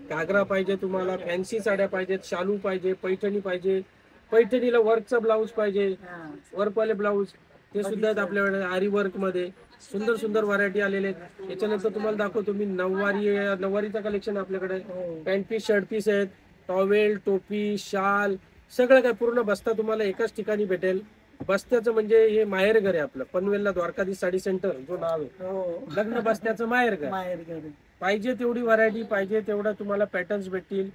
घागरा पाहिजे तुम्हाला, फॅन्सी साड्या पाहिजेत, शालू पाहिजे, पैठणी पाहिजे, पैठणीला वर्कचा ब्लाऊज पाहिजे, वर्कवाले ब्लाऊज ते सुद्धा आहेत आपल्याकडे. आरी वर्क मध्ये सुंदर सुंदर व्हरायटी आलेले आहेत. याच्यानंतर तुम्हाला दाखवतो मी नऊवारीचा कलेक्शन आपल्याकडे. पॅन्ट पीस, शर्ट पीस आहेत, टॉवेल, टोपी, शाल, सगळं काय पूर्ण बस्ता तुम्हाला एकाच ठिकाणी भेटेल. बस्त्याचं म्हणजे हे माहेरघर आहे आपलं, पनवेलला द्वारकाधीश साडी सेंटर जो नाव आहे, लग्न बस्त्याचं माहेरघर. पाहिजे तेवढी व्हरायटी, पाहिजे तेवढा तुम्हाला पॅटर्न्स भेटतील.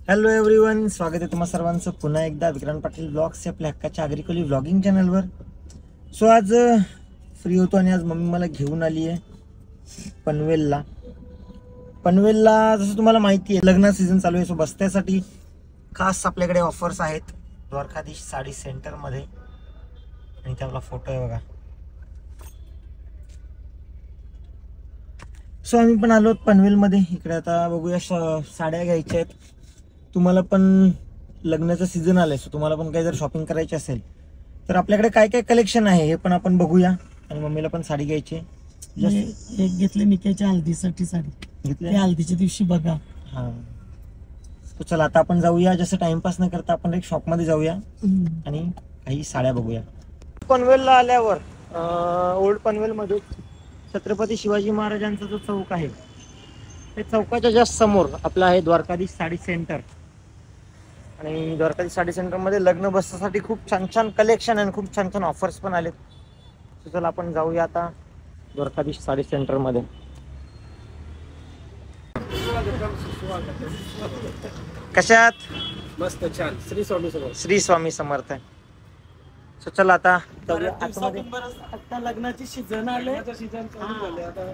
हॅलो एव्हरीवन, स्वागत आहे तुम्हा सर्वांचं पुन्हा एकदा विक्रांत पाटील ब्लॉग्स आपल्या हक्काच्या आग्रिकोली व्लॉगिंग चॅनलवर. सो आज फ्री होतो आणि आज मम्मी मला घेऊन आली आहे पनवेलला. जसं तुम्हाला माहिती आहे लग्न सीझन चालू आहे. सो बस्त्यासाठी खास आपल्याकडे ऑफर्स आहेत द्वारकाधीश साडी सेंटरमध्ये. आणि त्याला फोटो आहे बघा. सो आम्ही पण आलो पनवेलमध्ये. इकडे आता बघूया साड्या घ्यायच्या आहेत. तुम्हाला पण लग्नाचं सीझन आलंय, सो तुम्हाला पण काही जर शॉपिंग करायची असेल तर आपल्याकडे काय काय कलेक्शन आहे हे पण आपण बघूया. आणि मम्मीला पण साडी घ्यायची. एक घेतले निक्याच्या हल्दीसाठी साडी घेतली, हल्दीच्या दिवशी बघा. हा, तो चला आता आपण जाऊया. जसं टाइमपास न करता आपण एक शॉप मध्ये जाऊया आणि काही साड्या बघूया. पनवेलला आल्यावर ओल्ड पनवेल मध्ये छत्रपती शिवाजी महाराजांचा जो चौक आहे त्या चौकाच्या जस्ट समोर आपला आहे द्वारकाधीश साडी सेंटर. आणि द्वारकाधीश साडी सेंटर मध्ये लग्न बसण्यासाठी खूप छान छान कलेक्शन आणि खूप छान छान ऑफर्स पण आलेत. चला आपण जाऊया आता द्वारकाधीश साडी सेंटर मध्ये. कशात? मस्त छान. श्री स्वामी समर्थ. श्री स्वामी समर्थ. सो चला आता जाऊया आतमध्ये. आता लग्नाची सीझन आले, सीझन चालू झाले आता.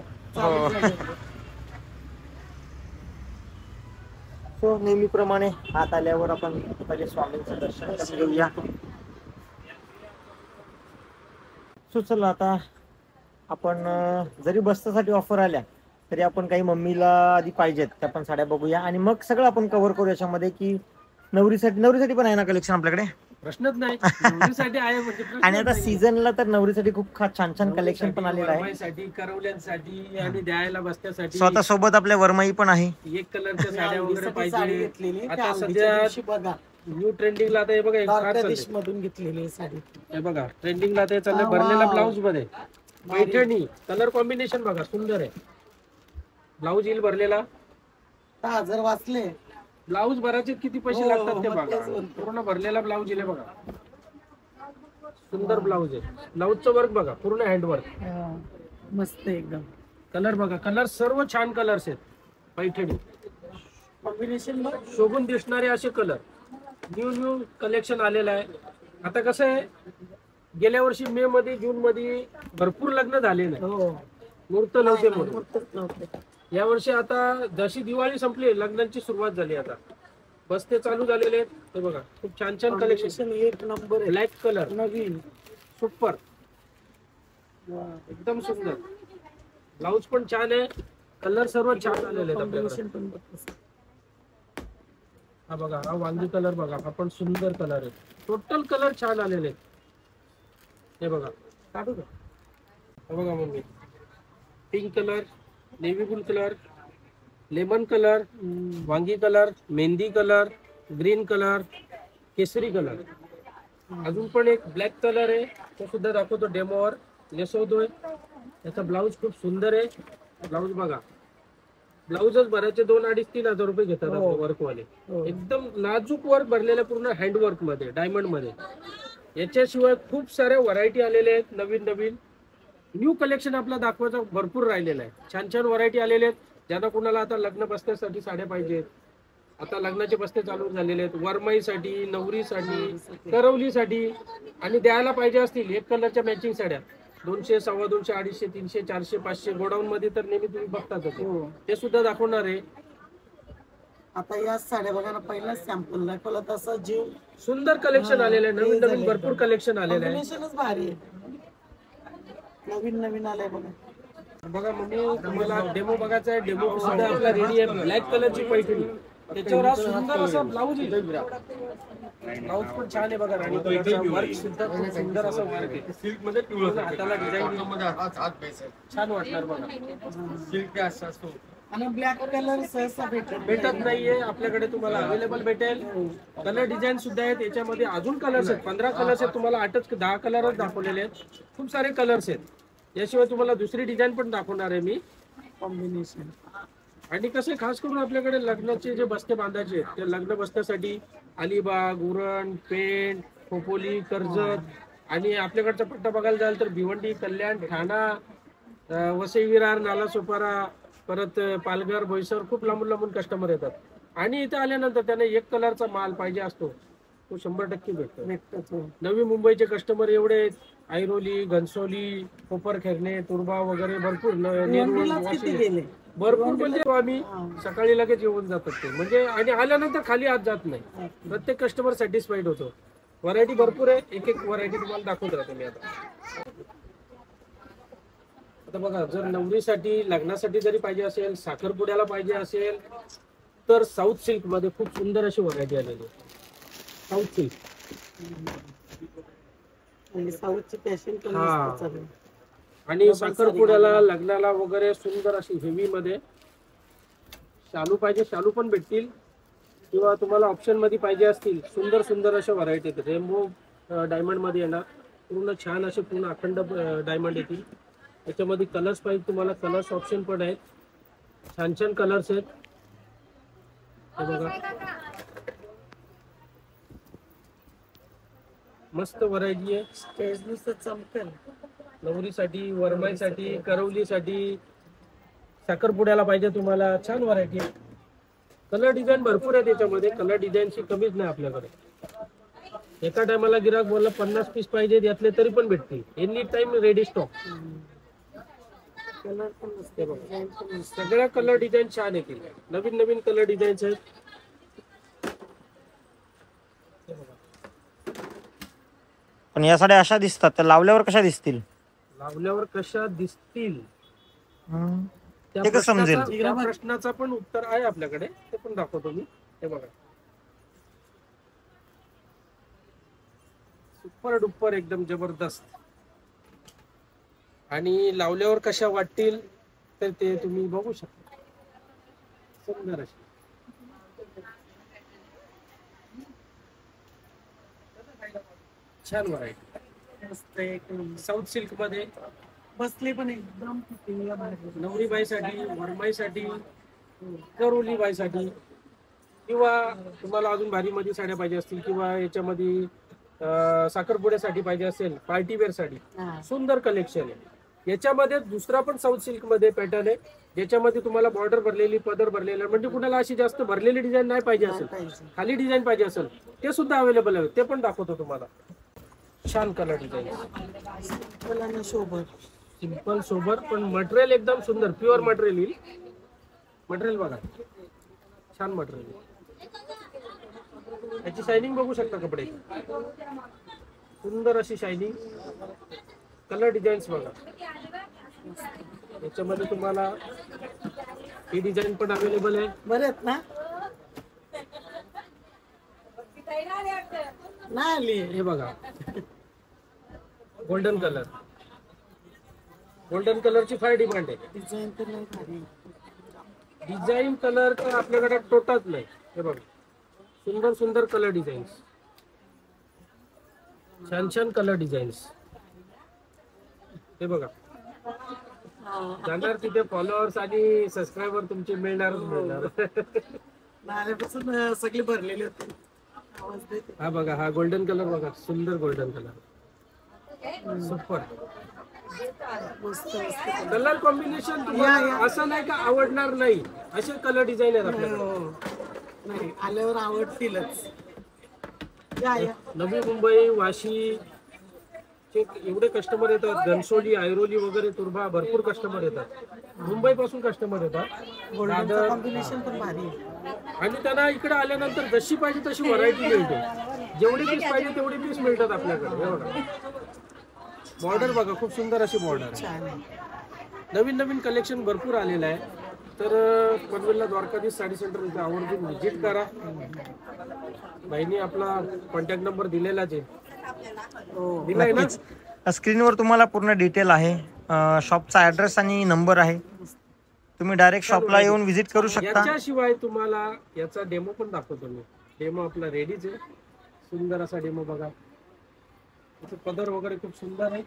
सो नेहमीप्रमाणे आत आल्यावर आपण पहिले स्वामींचं दर्शन करून घेऊया. सो चला आता आपण जरी बसण्यासाठी ऑफर आल्या तरी आपण काही मम्मीला आधी पाहिजेत त्या पण साड्या बघूया आणि मग सगळं आपण कव्हर करू याच्यामध्ये. की नवरीसाठी पण आहे ना कलेक्शन आपल्याकडे? प्रश्नच नाही, नवरीसाठी आहे म्हणजे. आणि आता सीझनला तर नवरीसाठी खूप छान छान कलेक्शन पण आलेलं आहे. वरमाईसाठी, करवल्यांसाठी आणि द्यायला बसण्यासाठी. स्वतः सोबत आपल्या वरमाई पण आहे. एक कलरच्या साड्या वगैरे पाहिजे. घेतलेली आता सध्या बघा न्यू ट्रेंडिंगला आता हे बघा द्वारकाधीश मधून घेतलेली साडी. हे बघा ट्रेंडिंगला ते चाललंय भरलेला ब्लाऊज मध्ये पैठणी. कलर कॉम्बिनेशन बघा सुंदर आहे. ब्लाऊज येईल भरलेला. 10,000 वाचले. ब्लाऊज भरायचे किती पैसे लागतात ते बघा. पूर्ण भरलेला ब्लाऊज येईल बघा. सुंदर ब्लाऊज आहे. ब्लाऊजचं वर्क बघा, पूर्ण हँडवर्क. मस्त एकदम. कलर बघा, कलर सर्व छान कलर्स आहेत. पैठणी कॉम्बिनेशन बघ, शोभून दिसणारे असे कलर. न्यू कलेक्शन आलेलं आहे. आता कसं आहे, गेल्या वर्षी मे मध्ये जून मध्ये भरपूर लग्न झाले नाही, मुहूर्त नव्हते म्हणून. या वर्षी आता जशी दिवाळी संपली लग्नांची सुरुवात झाली. आता बस्ते चालू झालेले आहेत. हे बघा खूप छान छान कलेक्शन. एक नंबर. ब्लॅक कलर नवीन सुपर, एकदम सुंदर. ब्लाऊज पण छान आहे. कलर सर्व छान आलेले आहेत आपल्याकडे. हा बघा, हा वांगी कलर बघा, हा पण सुंदर कलर आहे. टोटल कलर छान आलेले आहेत. हे बघा, काढू का? हे बघा mummy, pink colour, navy blue colour, lemon colour, वांगी कलर, मेहंदी कलर, ग्रीन कलर, केसरी कलर. अजून पण एक ब्लॅक कलर आहे, तो सुद्धा दाखवतो डेमोवर. नेसवतोय. याचा ब्लाऊज खूप सुंदर आहे. ब्लाऊज बघा, ब्लाऊजच भरायचे 2,500-3,000 रुपये घेतात वर्कवाले. एकदम नाजूक वर्क भरलेलं, पूर्ण हँडवर्क मध्ये, डायमंड मध्ये. याच्याशिवाय खूप साऱ्या व्हरायटी आलेल्या आहेत. नवीन नवीन न्यू कलेक्शन आपला दाखवायचं भरपूर राहिलेलं आहे. छान छान व्हरायटी आलेल्या आहेत. ज्यांना कुणाला आता लग्न बसण्यासाठी साड्या पाहिजेत, आता लग्नाचे बस्ते चालू झालेले आहेत. वरमाईसाठी, नवरीसाठी, करवलीसाठी आणि द्यायला पाहिजे असतील एक कलरच्या मॅचिंग साड्या 200, 250, 250, 300, 400, 500 गोडाऊन मध्ये तर नेहमी तुम्ही बघतातच. ते सुद्धा दाखवणार आहे. आता या साड्या बघा ना, पहिला सॅम्पल दाखवला तसा जीव. सुंदर कलेक्शन आलेलं आहे. नवीन नवीन भरपूर कलेक्शन आलेलं आहे. कॉम्बिनेशनच भारी आहे. नवीन आलंय बघा. बघा मम्मी, तुम्हाला डेमो बघायचा आहे. डेमो सुद्धा आपला रेडी आहे. ब्लॅक कलरची पैठणी, त्याच्यावर हा सुंदर असा ब्लाऊज आहे. ब्लाऊज पण छान आहे बघा, राणी कलरचा वर्क सुद्धा खूप सुंदर असं वर्क आहे. सिल्क मध्ये पिवळं हाताला डिझाईन छान वाटणार बघा. सिल्क असा असतो आणि ब्लॅक कलर सहसा भेटत नाहीये आपल्याकडे, तुम्हाला अवेलेबल भेटेल. कलर डिझाईन सुद्धा आहेत याच्यामध्ये, अजून कलर्स आहेत, 15 कलर्स आहेत. तुम्हाला 10 कलरच दाखवलेले आहेत, खूप सारे कलर्स आहेत. याशिवाय तुम्हाला दुसरी डिझाईन पण दाखवणार आहे मी. कॉम्बिनेशन. आणि कसं खास करून आपल्याकडे लग्नाचे जे बस्ते बांधायचे आहेत, ते लग्न बस्त्यासाठी अलिबाग, उरण, पेण, खोपोली, कर्जत आणि आपल्याकडचा पट्टा बघायला जाल तर भिवंडी, कल्याण, ठाणा, वसई विरार, नालासोपारा, परत पालघर, बोईसर, खूप लांबून लांबून कस्टमर येतात. आणि इथे आल्यानंतर त्यांना एक कलरचा माल पाहिजे असतो, तो 100% भेटतो. नवी मुंबईचे कस्टमर एवढे आहेत, ऐरोली, घनसोली, कोपरखेरणे, तुर्बा वगैरे भरपूर, भरपूर म्हणजे आम्ही सकाळी लगेच येऊन जातात ते, म्हणजे आणि आल्यानंतर खाली आज जात नाही. प्रत्येक कस्टमर सॅटिस्फाईड होतो. व्हरायटी भरपूर आहे, एक एक व्हरायटी तुम्हाला दाखवत राहतो मी. आता बघा, जर नवरीसाठी, लग्नासाठी जरी पाहिजे असेल, साखरपुड्याला पाहिजे असेल तर साऊथ सिल्क मध्ये खूप सुंदर अशी व्हरायटी आलेली आहे. साऊथ सिल्क आणि साऊथची फॅशन पण हा. मस्त चालू आहे. आणि साखरपुड्याला, लग्नाला वगैरे सुंदर अशी हेवी मध्ये शालू पाहिजे, शालू पण भेटतील. किंवा तुम्हाला ऑप्शन मध्ये पाहिजे असतील, सुंदर सुंदर अशा व्हरायटी आहेत. रेमो डायमंड मध्ये येणार, पूर्ण छान असे पूर्ण अखंड डायमंड येतील. त्याच्यामध्ये कलर्स पाहिजे तुम्हाला, कलर्स ऑप्शन पण आहेत, छान छान कलर्स आहेत. हे बघा, मस्त व्हरायटी आहे. स्टेज नुसतं चमकेल. नवरीसाठी, वरमाईसाठी, करवलीसाठी, साखरपुड्याला पाहिजे तुम्हाला, छान व्हरायटी आहे. कलर डिझाईन भरपूर आहे त्याच्यामध्ये, कलर डिझाईनची कमीच नाही आपल्याकडे. एका टायमाला गिराक बोलला 50 पीस पाहिजे, यातले तरी पण भेटतील. Any time ready stock. Colour पण मस्त आहे. सगळ्या कलर डिझाईन छान येतील, नवीन नवीन कलर डिझाईन्स आहेत. पण या साड्या अशा दिसतात, तर लावल्यावर कशा दिसतील? लावल्यावर कशा दिसतील त्या ते कसं समजेल? प्रश्नाचा पण उत्तर आहे आपल्याकडे, ते पण दाखवतो मी. हे बघा, सुपर डुपर एकदम जबरदस्त. आणि लावल्यावर कशा वाटतील तर ते तुम्ही बघू शकता. सुंदर अशी छान व्हरायटी, मस्त एकदम. साऊथ सिल्क मध्ये बसले पण एकदम फिटिंगला बाहेर. नवरीबाईसाठी, वरमाईसाठी, करोलीबाईसाठी, किंवा तुम्हाला अजून भारीमध्ये साड्या पाहिजे असतील, किंवा याच्यामध्ये साखरपुड्यासाठी पाहिजे असेल, पार्टीवेअर साठी, सुंदर कलेक्शन आहे. याच्यामध्ये दुसरा पण साऊथ सिल्क मध्ये पॅटर्न आहे, ज्याच्यामध्ये तुम्हाला बॉर्डर भरलेली, पदर भरलेला, म्हणजे कुणाला अशी जास्त भरलेली डिझाईन नाही पाहिजे असेल, खाली डिझाईन पाहिजे असेल, ते सुद्धा अवेलेबल आहे. ते पण दाखवतो तुम्हाला. छान कलर डिझाईन, सिंपल सोबर, पण मटेरियल एकदम सुंदर, प्युअर मटेरियल येईल. मटेरियल बघा, छान मटेरियल. याची शायनिंग बघू शकता कपडे, सुंदर अशी शायनिंग. कलर डिझाईन्स बघा, याच्यामध्ये तुम्हाला ही डिझाईन पण अवेलेबल आहे. बरे आहेत ना? नाही आली. हे बघा, गोल्डन कलर, गोल्डन कलरची फार डिमांड आहे. डिझाईन तर नाही भारी. डिझाईन कलर तर आपल्याकडे टोटाच नाही. हे बघा, सुंदर सुंदर कलर डिझाईन्स, छान छान कलर डिझाईन्स. हे बघा, जाणार तिथे फॉलोअर्स आणि सबस्क्रायबर तुमचे मिळणारच मिळणार. नाल्यापासून सगळी भरलेली होती. आवाज देते. हा बघा, हा गोल्डन कलर बघा, सुंदर गोल्डन कलर, सुपर मस्त मस्त. कलर कॉम्बिनेशन तुम्हाला असं नाही का आवडणार नाही, असे कलर डिझाईन आहेत आपल्याकडे. नाही आल्यावर आवडतीलच. या या. नवी मुंबई, वाशी चे एवढे कस्टमर येतात, घनसोली, ऐरोली वगैरे, तुर्भा, भरपूर कस्टमर येतात. मुंबई पासून कस्टमर येतात. गोल्डनचं कॉम्बिनेशन पण भारी आहे. आणि त्यांना इकडे आल्यानंतर जशी पाहिजे तशी व्हरायटी मिळते. जेवढे पीस पाहिजे तेवढे पीस मिळतात आपल्याकडे. एवढं बॉर्डर बघा, खूप सुंदर अशी बॉर्डर. छान आहे. नवीन नवीन कलेक्शन भरपूर आलेलं आहे. तर पनवेलला द्वारकाधीश साडी सेंटर इथे आवर्जून व्हिजिट करा. बाईने आपला कॉन्टॅक्ट नंबर दिलेलाच आहे. दिलाय ना? स्क्रीनवर तुम्हाला पूर्ण डिटेल आहे, शॉपचा ऍड्रेस आणि नंबर आहे. तुम्ही डायरेक्ट शॉपला येऊन व्हिजिट करू शकता. याच्याशिवाय तुम्हाला याचा डेमो पण दाखवतो मी. डेमो आपला रेडीच आहे. सुंदर असा डेमो बघा. त्याचे पदर वगैरे खूप सुंदर आहे.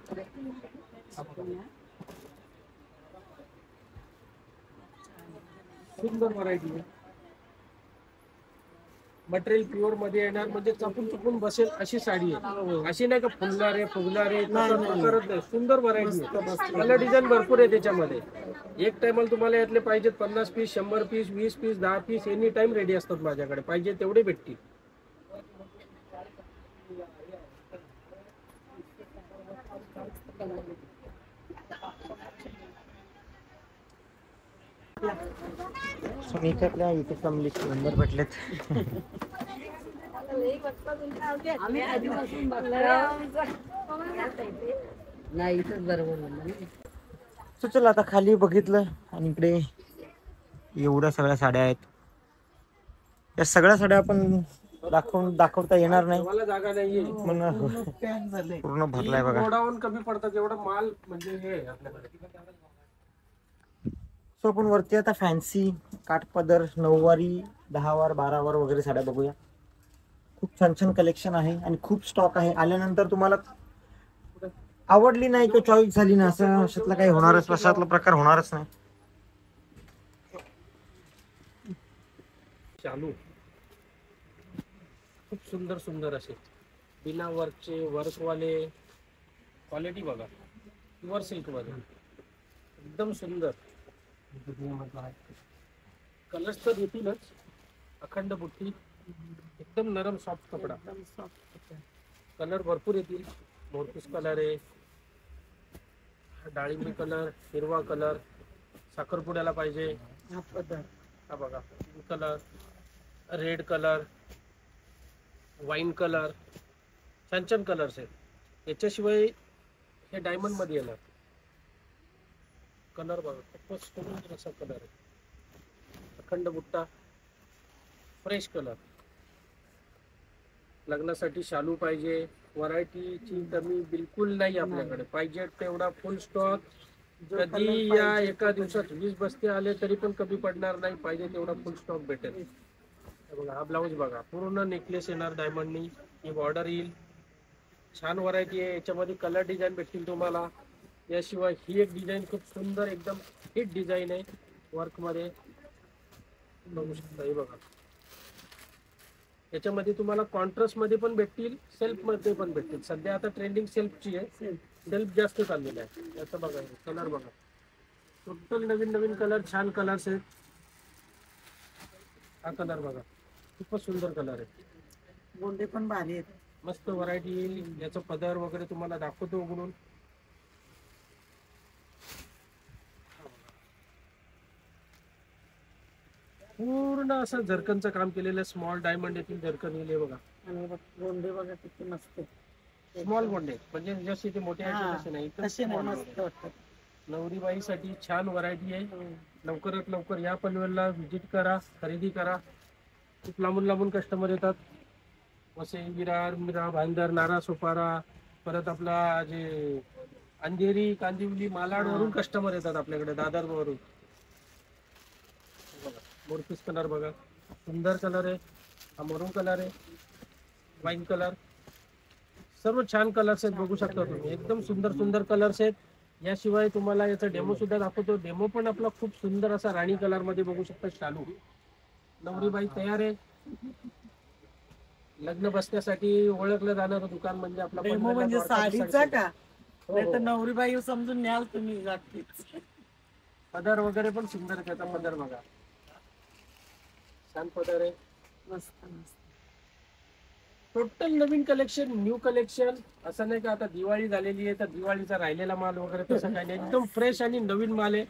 सुंदर व्हरायटी आहे. मटेरियल प्युअर मध्ये येणार, म्हणजे चपून चुकून बसेल अशी साडी आहे. अशी नाही का फुलणार आहे फुगणार आहे करत नाही. सुंदर व्हरायटी आहे. कलर डिझाईन भरपूर आहे त्याच्यामध्ये. एक टायमाला तुम्हाला यातले पाहिजेत 50 piece, 100 piece, 20 piece, 10 piece any time ready असतात माझ्याकडे. पाहिजे तेवढे भेटतील. सुनीतातल्या इथे कमलेचे नंबर भेटलेत. So, चला आता खाली बघितलं आणि इकडे एवढ्या सगळ्या साड्या आहेत. या सगळ्या साड्या आपण दाखवता येणार नाही, मला जागा नाहीये. पूर्ण भरलाय बघा. गोडाऊन कमी पडतात एवढा माल म्हणजे हे आहे आपल्याकडे. सो आपण वरती आता फॅन्सी काठपदर 9 वारी 10 वार 12 वार वगैरे साड्या बघूया. खूप छान छान कलेक्शन आहे आणि खूप स्टॉक आहे. आल्यानंतर तुम्हाला आवडली नाही किंवा चॉईस झाली ना असं अशातला काही होणारच, अशातला प्रकार होणारच नाही. चालू खूप सुंदर सुंदर असे बिना वर्कचे, वर्कवाले. क्वालिटी बघा, प्युअर सिल्क मध्ये एकदम सुंदर. कलर्स तर येतीलच. अखंड बुट्टी, एकदम नरम सॉफ्ट कपडा. कलर भरपूर येतील. मोरपीस कलर आहे, डाळिंबी कलर, हिरवा कलर, साखरपुड्याला पाहिजे हा बघा colour, red colour, wine colour. छान छान कलर्स आहेत. याच्याशिवाय हे डायमंड मध्ये येणार. कलर बघा, खूपच सुंदर असा कलर आहे. अखंड बुट्टा, फ्रेश कलर. लग्नासाठी शालू पाहिजे. व्हरायटीची कमी बिलकुल नाही आपल्याकडे. पाहिजे तेवढा फुल स्टॉक. कधी या एका दिवसात 20 बस्ते आले तरी पण कमी पडणार नाही. पाहिजे तेवढा फुल स्टॉक भेटेल. बघा हा ब्लाऊज बघा, पूर्ण नेकलेस येणार डायमंडनी. ही बॉर्डर येईल. छान व्हरायटी आहे. याच्यामध्ये कलर डिझाईन भेटतील तुम्हाला. याशिवाय ही एक डिझाईन खूप सुंदर एकदम हिट डिझाईन आहे वर्क मध्ये. बघू शकता हे बघा. याच्यामध्ये तुम्हाला कॉन्ट्रास्ट मध्ये पण भेटतील, सेल्फ मध्ये पण भेटतील. सध्या आता ट्रेंडिंग सेल्फची आहे. सेल्फ जास्त चाललेला आहे. याचा बघा कलर बघा, टोटल नवीन नवीन कलर, छान कलर्स आहेत. हा कलर बघा, खूपच सुंदर कलर आहे. गोंडे पण भारी आहेत. मस्त व्हरायटी येईल. याचा पदर वगैरे तुम्हाला दाखवतो उघडून. पूर्ण असं झरकनचं काम केलेलं. स्मॉल डायमंड येतील, झरकन येईल बघा. आणि गोंडे बघा किती मस्त. स्मॉल गोंडे म्हणजे जसे ते मोठे आहेत तसे नाही. तसे नाही, मस्त वाटतात. नवरीबाईसाठी छान व्हरायटी आहे. लवकरात लवकर या पनवेलला व्हिजिट करा, खरेदी करा. खूप लांबून लांबून कस्टमर येतात. वसई, विरार, मिरा, भाईंदर, नारा सोपारा, परत आपला जे अंधेरी, कांदिवली, मालाड वरून कस्टमर येतात आपल्याकडे, दादर वरून. मोरपीस कलर बघा, सुंदर कलर आहे. हा मरून कलर आहे, वाईन कलर. सर्व छान कलर्स आहेत, बघू शकता तुम्ही. एकदम सुंदर सुंदर कलर्स आहेत. याशिवाय तुम्हाला याचा डेमो सुद्धा दाखवतो. डेमो पण आपला खूप सुंदर असा राणी कलर मध्ये बघू शकता. शालू. नवरीबाई तयार आहे. लग्न बसण्यासाठी ओळखलं जाणारं दुकान म्हणजे आपला डेमो म्हणजे साडीचा का? नाही तर नवरीबाई समजून न्याल तुम्ही नक्कीच. पदर वगैरे पण सुंदर आहे. त्याचा पदर बघा, छान पदर आहे. मस्त मस्त. टोटल नवीन कलेक्शन, न्यू कलेक्शन. असं नाही का आता दिवाळी झालेली आहे तर दिवाळीचा राहिलेला माल वगैरे तसं काही नाही. एकदम फ्रेश आणि नवीन माल आहे.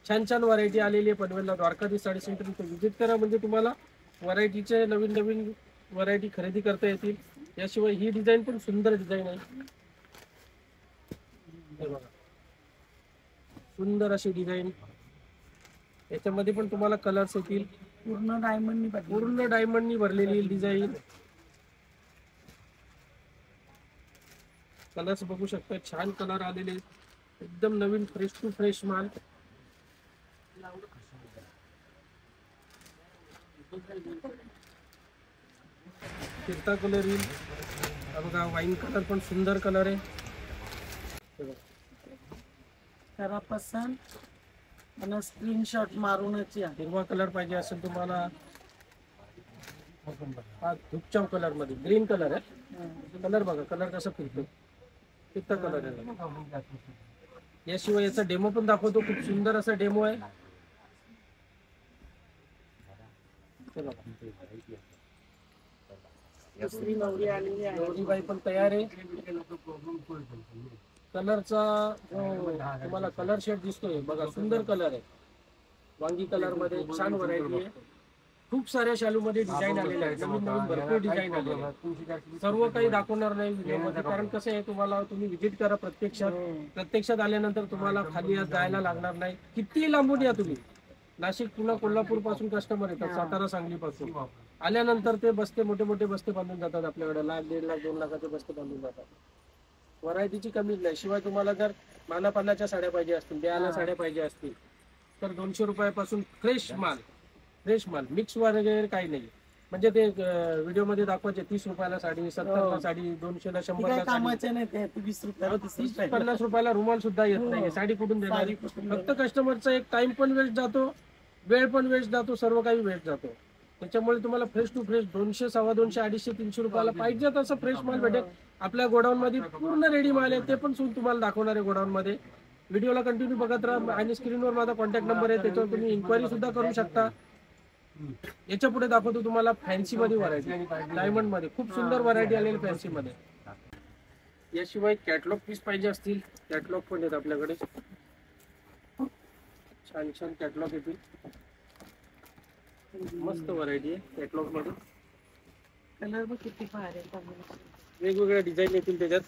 छान छान व्हरायटी आलेली आहे पनवेलला. द्वारकाधीश साडी सेंटर इथे व्हिजिट करा, म्हणजे तुम्हाला व्हरायटीचे नवीन नवीन व्हरायटी खरेदी करता येतील. याशिवाय ही डिझाईन पण सुंदर डिझाईन आहे. हे बघा, सुंदर अशी डिझाईन. याच्यामध्ये पण तुम्हाला कलर्स येतील. पूर्ण डायमंडनी भरलेली डिझाईन. कलर्स बघू शकता, छान कलर आलेले, एकदम नवीन फ्रेश टू फ्रेश माल. फिरता कलर येईल. बघा वाईन कलर पण सुंदर कलर आहे. करा पसंत आणि स्क्रीनशॉट मारूनच या. हिरवा कलर पाहिजे असेल तुम्हाला, हा धुपचाव कलर मध्ये ग्रीन कलर आहे. कलर बघा, कलर कसा फिरतो, फिरता कलर आहे. याशिवाय याचा डेमो पण दाखवतो, खूप सुंदर असा डेमो आहे. दुसरी नवरी आलेली आहे. नवरीबाई पण तयार आहे. कलरचा तुम्हाला कलर शेड दिसतोय बघा, सुंदर कलर आहे. वांगी कलर मध्ये छान व्हरायटी आहे. खूप साऱ्या शालू मध्ये डिझाईन आलेले आहेत, नवीन नवीन भरपूर डिझाईन आलेले आहेत. सर्व काही दाखवणार नाही व्हिडिओमध्ये, कारण कसं आहे, तुम्हाला तुम्ही व्हिजिट करा प्रत्यक्षात आल्यानंतर तुम्हाला खाली जायला लागणार नाही. किती लांबून या तुम्ही, नाशिक, पुणे, कोल्हापूर पासून कस्टमर येतात, सातारा, सांगली पासून आल्यानंतर ते बस्ते, मोठे मोठे बस्ते बांधून जातात आपल्याकडे. 1,00,000, 1.5 लाख, 2 लाखाचे बस्ते बांधून जातात. व्हरायटीची कमीच नाही. शिवाय तुम्हाला जर मानापानाच्या साड्या पाहिजे असतील, ब्याला साड्या पाहिजे असतील तर 200 रुपयापासून फ्रेश माल मिक्स वगैरे काही नाही. म्हणजे ते व्हिडिओ मध्ये दाखवायचे 30 रुपयाला साडी, 70ला साडी, 200ला, 100ला कामाचे नाही ते 20 रुपयाला 50 रुपयाला रुमाल सुद्धा येत नाही. साडी कुठून देणार? फक्त कस्टमरचा एक टाइम पण वेस्ट जातो, वेळ पण वेस्ट जातो, सर्व काही वेस्ट जातो. त्याच्यामुळे तुम्हाला फ्रेश टू फ्रेश 200, 250, 250, 300 रुपयाला पाहिजे तसं फ्रेश माल भेटेल. आपल्या गोडाऊन मध्ये पूर्ण रेडी माल आहे, ते पण तुम्हाला दाखवणार आहे गोडाऊन मध्ये. व्हिडिओला कंटिन्यू बघत राहा आणि स्क्रीनवर माझा कॉन्टॅक्ट नंबर आहे, त्याच्यावर तुम्ही इन्क्वायरी सुद्धा करू शकता. याच्या पुढे दाखवतो तुम्हाला फॅन्सी मध्ये व्हरायटी, डायमंड मध्ये खूप सुंदर व्हरायटी आलेली फॅन्सी मध्ये. याशिवाय कॅटलॉग पीस पाहिजे असतील, कॅटलॉग पण आहेत आपल्याकडे. छान छान कॅटलॉग येतील, मस्त व्हरायटी आहे कॅटलॉग मध्ये. कलर पण किती भारी आहे. वेगवेगळ्या डिझाईन येतील त्याच्यात,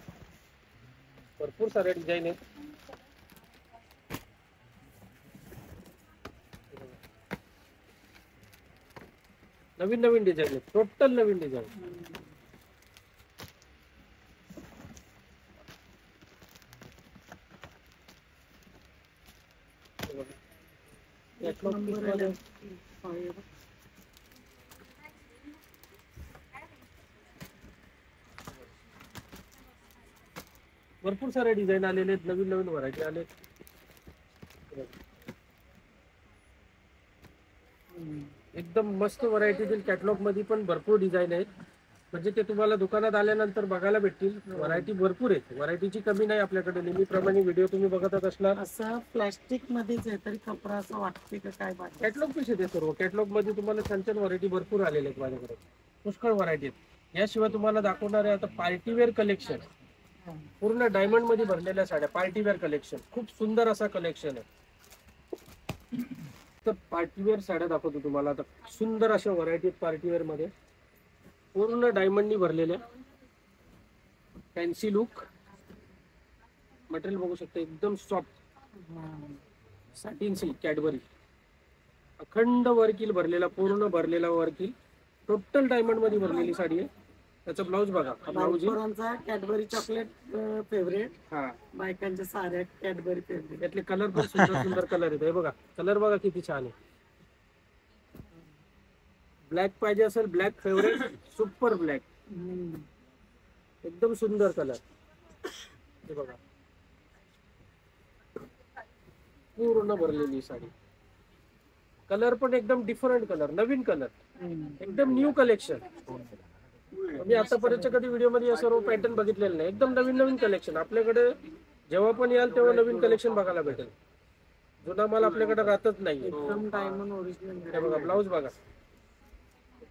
भरपूर साऱ्या डिझाईन आहेत. नवीन नवीन डिझाईन आहेत, टोटल नवीन डिझाईन. भरपूर सारे डिझाईन आलेले आहेत, नवीन नवीन व्हरायटी आले. एकदम मस्त व्हरायटी कॅटलॉग मध्ये पण भरपूर डिझाईन आहेत. म्हणजे ते तुम्हाला दुकानात आल्यानंतर बघायला भेटतील. व्हरायटी भरपूर आहेत, व्हरायटीची कमी नाही आपल्याकडे. नेहमीप्रमाणे व्हिडिओ तुम्ही बघतच असणार. असं प्लास्टिक मध्येच आहे तरी कपडा असं वाटते का काय? कॅटलॉग पीस येते सर्व. कॅटलॉग मध्ये तुम्हाला छान छान व्हरायटी भरपूर आलेले आहेत माझ्याकडे, पुष्कळ व्हरायटी आहेत. याशिवाय तुम्हाला दाखवणार आहे आता पार्टीवेअर कलेक्शन. पूर्ण डायमंड मध्ये भरलेल्या साड्या, पार्टीवेअर कलेक्शन, खूप सुंदर असा कलेक्शन आहे. तर पार्टीवेअर साड्या दाखवतो तुम्हाला आता. सुंदर अशा व्हरायटी आहेत पार्टीवेअर मध्ये, पूर्ण डायमंडनी भरलेल्या. फॅन्सी लुक, मटेरियल बघू शकता, एकदम सॉफ्ट सॅटिन सिल्क कॅडबरी. अखंड वर्किल भरलेला, पूर्ण भरलेला वर्किल, टोटल डायमंड मध्ये भरलेली साडी आहे. त्याचा ब्लाऊज बघा, ब्लाऊज कॅडबरी चॉकलेट फेवरेट. हा, बायकांच्या साड्या कॅडबरी फेवरेट. त्यातले कलर पण सुंदर सुंदर कलर आहेत. हे बघा, कलर बघा किती छान आहे. ब्लॅक पाहिजे असेल, ब्लॅक फेवरेट, सुपर ब्लॅक, एकदम सुंदर कलर. हे बघा, पूर्ण भरलेली साडी. कलर पण एकदम डिफरंट कलर, नवीन कलर, एकदम न्यू कलेक्शन. मी आतापर्यंत कधी व्हिडिओ मध्ये सर्व पॅटर्न बघितलेलं नाही. एकदम नवीन नवीन कलेक्शन आपल्याकडे. जेव्हा पण याल तेव्हा नवीन कलेक्शन बघायला भेटेल. जुना माल आपल्याकडे राहतच नाही. एकदम डायमंड ओरिजिनल. हे बघा, ब्लाऊज बघा,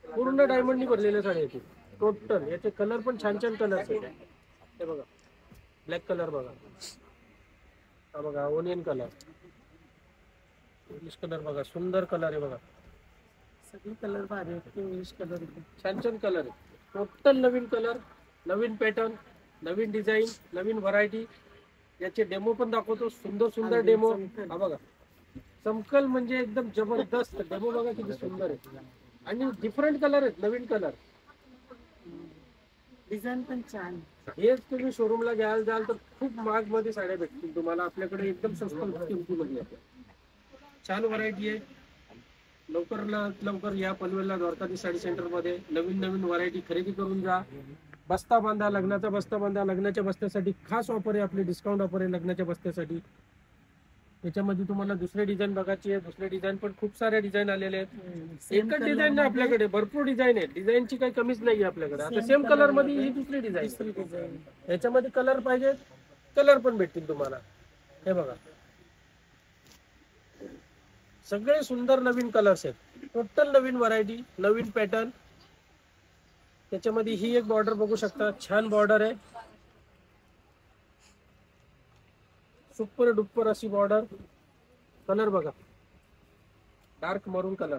पूर्ण डायमंडनी भरलेल्या साड्या येतील टोटल. याचे कलर पण छान छान कलर आहेत. हे बघा, ब्लॅक कलर बघा, हा बघा ओनियन कलर, इंग्लिश कलर बघा, सुंदर कलर आहे बघा. सगळे कलर भारी आहेत, इंग्लिश कलर छान छान कलर आहे. टोटल नवीन कलर, नवीन पॅटर्न, नवीन डिझाईन, नवीन व्हरायटी. याचे डेमो पण दाखवतो, सुंदर सुंदर डेमो. हा बघा, चमकल म्हणजे एकदम जबरदस्त. डेमो बघा किती सुंदर आहे आणि डिफरंट कलर आहेत, नवीन कलर. डिझाईन पण छान. हेच तुम्ही शोरूमला घ्यायला जाल तर खूप महाग मध्ये साड्या भेटतील तुम्हाला. आपल्याकडे एकदम स्वस्त किमतीमध्ये आहे. छान व्हरायटी आहे. लवकर या पनवेलला द्वारकाधीश साडी सेंटर मध्ये. नवीन नवीन व्हरायटी खरेदी करून जा. बस्ता बांधा, लग्नाचा बस्ता बांधा. लग्नाच्या बस्त्यासाठी खास ऑफर आहे आपली, डिस्काउंट ऑफर आहे लग्नाच्या बस्त्यासाठी. त्याच्यामध्ये तुम्हाला दुसरे डिझाईन बघायची आहे. दुसरे डिझाईन पण खूप सारे डिझाईन आलेले आहेत. एकच डिझाईन नाही आपल्याकडे, भरपूर डिझाईन आहे. डिझाईनची काही कमीच नाही आपल्याकडे. आता सेम कलर मध्ये ही दुसरी डिझाईन. याच्यामध्ये कलर पाहिजे, कलर पण भेटतील तुम्हाला. हे बघा, सगळे सुंदर नवीन कलर्स आहेत. टोटल नवीन व्हरायटी, नवीन पॅटर्न. त्याच्यामध्ये ही एक बॉर्डर बघू शकता, छान बॉर्डर आहे. सुपर डुप्पर अशी बॉर्डर. कलर बघा, डार्क मरून कलर.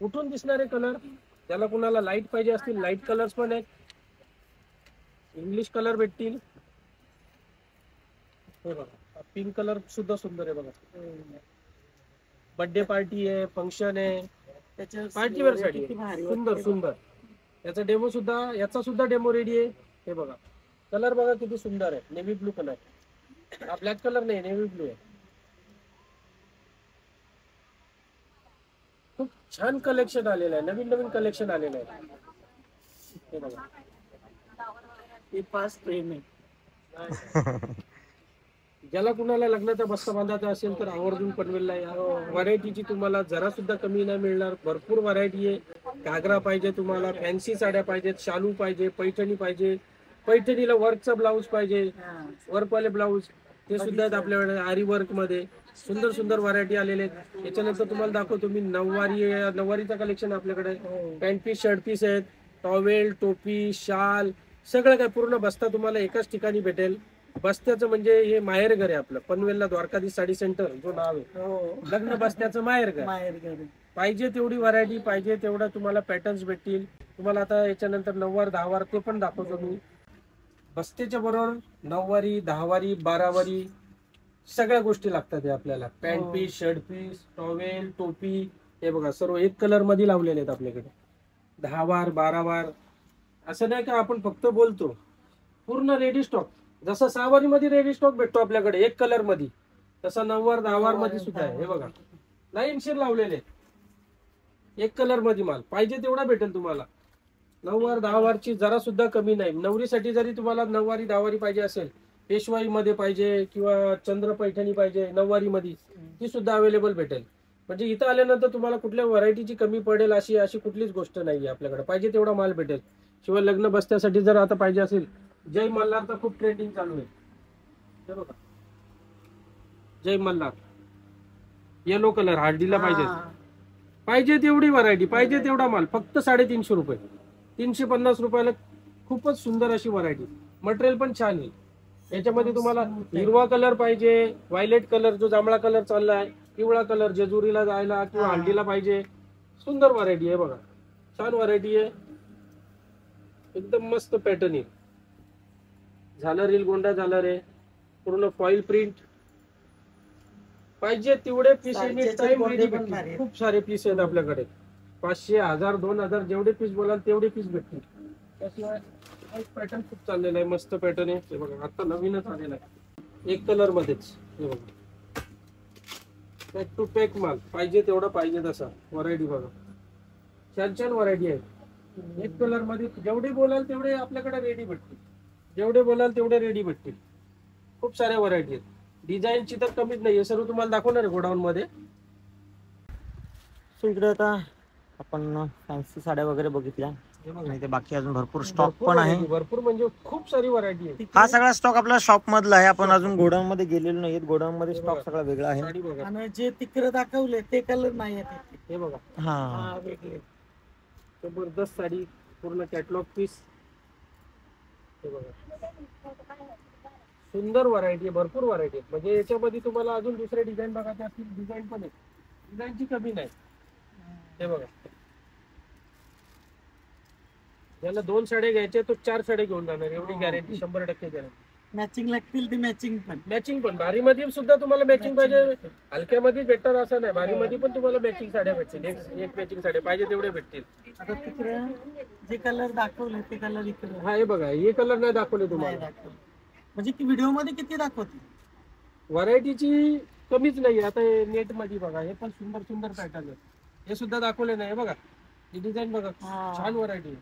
उठून दिसणारे कलर. ज्याला कुणाला लाईट पाहिजे असतील, लाईट कलर्स पण आहेत. इंग्लिश कलर भेटतील. हे बघा, पिंक कलर सुद्धा सुंदर आहे बघा. बर्थडे पार्टी आहे, फंक्शन आहे, पार्टी वेअर साडी आहे. सुंदर सुंदर. याचा डेमो सुद्धा, याचा सुद्धा डेमो रेडी आहे. हे बघा, कलर बघा किती सुंदर आहे. Navy blue colour. हा ब्लॅक कलर नाही, नेव्ही ब्लू आहे. खूप छान कलेक्शन आलेलं आहे, नवीन नवीन कलेक्शन आलेलं आहे. हे बघा, हे फास्ट प्रेम आहे. ज्याला कुणाला लग्नाचा बस्ता बांधायचा असेल तर आवर्जून पनवेलला या. व्हरायटीची तुम्हाला जरा सुद्धा कमी नाही मिळणार. भरपूर व्हरायटी आहे. घागरा पाहिजे तुम्हाला, फॅन्सी साड्या पाहिजेत, शालू पाहिजे, पैठणी पाहिजे, पैठणीला वर्कचा ब्लाऊज पाहिजे, वर्कवाले ब्लाऊज ते सुद्धा आहेत आपल्याकडे. आरी वर्क मध्ये सुंदर सुंदर व्हरायटी आलेले आहेत. याच्यानंतर तुम्हाला दाखवतो मी नऊवारीचा कलेक्शन आपल्याकडे. पॅन्ट पीस, शर्ट पीस आहेत, टॉवेल, टोपी, शाल, सगळं काय पूर्ण बस्ता तुम्हाला एकाच ठिकाणी भेटेल. बस्त्याचं म्हणजे हे माहेर घर आहे आपलं. पनवेलला द्वारकाधीश साडी सेंटर जो नाव आहे, लग्न बस्त्याचं माहेर घर. पाहिजे तेवढी व्हरायटी, पाहिजे तेवढा तुम्हाला पॅटर्न्स भेटतील. तुम्हाला आता याच्यानंतर 9 वार 10 वार ते पण दाखवतो मी. बस्त्याच्या बरोबर 9 वारी, 10 वारी, 12 वारी सगळ्या गोष्टी लागतात हे आपल्याला. Pant piece, shirt piece, towel, टोपी. हे बघा, सर्व एक कलर मध्ये लावलेले आहेत आपल्याकडे. 10 वार, 12 वार. असं नाही का आपण फक्त बोलतो, पूर्ण रेडी स्टॉक. जसं 6 वारी मध्ये रेडी स्टॉक भेटतो आपल्याकडे एक कलर मध्ये, तसा 9 वार 10 वार मध्ये सुद्धा आहे. हे बघा, लाईनशीर लावलेले एक कलर मध्ये माल. पाहिजे तेवढा भेटेल तुम्हाला. 9 वार 10 वारची जरा सुद्धा कमी नाही. नवरीसाठी जरी तुम्हाला 9 वारी 10 वारी पाहिजे असेल, पेशवाई मध्ये पाहिजे किंवा चंद्र पैठणी पाहिजे 9 वारी मध्ये, ती सुद्धा अवेलेबल भेटेल. म्हणजे इथं आल्यानंतर तुम्हाला कुठल्या व्हरायटीची कमी पडेल अशी कुठलीच गोष्ट नाहीये आपल्याकडे. पाहिजे तेवढा माल भेटेल. शिवाय लग्न बस्त्यासाठी जर आता पाहिजे असेल, जय मल्हार तर खूप ट्रेंडिंग चालू आहे. हे बघा, जय मल्हार येलो कलर हळदीला पाहिजे तेवढी व्हरायटी, पाहिजे तेवढा माल. फक्त 350 रुपये, 350 रुपयाला खूपच सुंदर अशी व्हरायटी. मटेरियल पण छान आहे. याच्यामध्ये तुम्हाला हिरवा कलर पाहिजे, व्हायलेट कलर जो जांभळा कलर चाललाय, पिवळा कलर जेजुरीला जायला किंवा हळदीला पाहिजे, सुंदर व्हरायटी आहे. बघा, छान व्हरायटी आहे, एकदम मस्त पॅटर्न आहे. झालर रील गोंडा झालर आहे, पूर्ण फॉईल प्रिंट. पाहिजे तेवढे पीस खूप सारे पीस आहेत आपल्याकडे. 500, 1000, 2000 जेवढे पीस बोलाल तेवढे पीस भेटतील. त्याशिवाय पॅटर्न खूप चाललेला आहे, मस्त पॅटर्न आहे. हे बघा, आता नवीनच आलेला आहे एक कलर मध्येच. हे बघा, पॅक टू पॅक माल. पाहिजे तेवढा पाहिजे तसा व्हरायटी. बघा, छान छान व्हरायटी आहे. एक कलर मध्ये जेवढे बोलाल तेवढे आपल्याकडे रेडी भेटतील. जेवढे बोलाल तेवढे रेडी भेटतील. खूप साऱ्या व्हरायटी आहेत. डिझाईनची तर कमीच नाही. हे सर्व तुम्हाला दाखवणार आहे गोडाऊन मध्ये. सो इकडे आता आपण फॅन्सी साड्या वगैरे बघितल्या आणि ते बाकी अजून भरपूर स्टॉक पण आहे. भरपूर म्हणजे खूप सारी व्हरायटी आहे. हा सगळा स्टॉक आपला शॉप मधला आहे. आपण अजून गोडाऊन मध्ये गेलेलो नाहीत. गोडाऊन मध्ये स्टॉक सगळा वेगळा आहे. आणि जे तिकडे दाखवले ते कलर नाही आहेत. हे बघा, हा वेगळे जबरदस्त साडी, पूर्ण कॅटलॉग पीस. हे बघा, सुंदर व्हरायटी आहे, भरपूर व्हरायटी आहे. म्हणजे याच्यामध्ये तुम्हाला अजून दुसरे डिझाईन बघायचे असतील, डिझाईन पण आहे. डिझाईनची कमी नाही. हे बघा, ज्याला 2 साड्या घ्यायच्या तो 4 साड्या घेऊन जाणार, एवढी गॅरंटी, 100% गॅरंटी. मॅचिंग लागतील ते मॅचिंग पण. मॅचिंग पण भारी मध्ये सुद्धा तुम्हाला मॅचिंग पाहिजे, हलक्यामध्ये भेटणार असं नाही, भारी मध्ये पण तुम्हाला मॅचिंग साड्या भेटतील. एक मॅचिंग साड्या पाहिजे तेवढे भेटतील. आता तिकडे जे कलर दाखवले ते कलर इकडे हा हे बघा, हे कलर नाही दाखवले नाही तुम्हाला. दाखवले. म्हणजे की व्हिडिओ मध्ये किती दाखवते? व्हरायटीची कमीच नाही. आता नेट मध्ये बघा, हे पण सुंदर सुंदर पॅटर्न आहे, हे सुद्धा दाखवले नाही. हे बघा, ही डिझाईन बघा, हा. छान व्हरायटी आहे,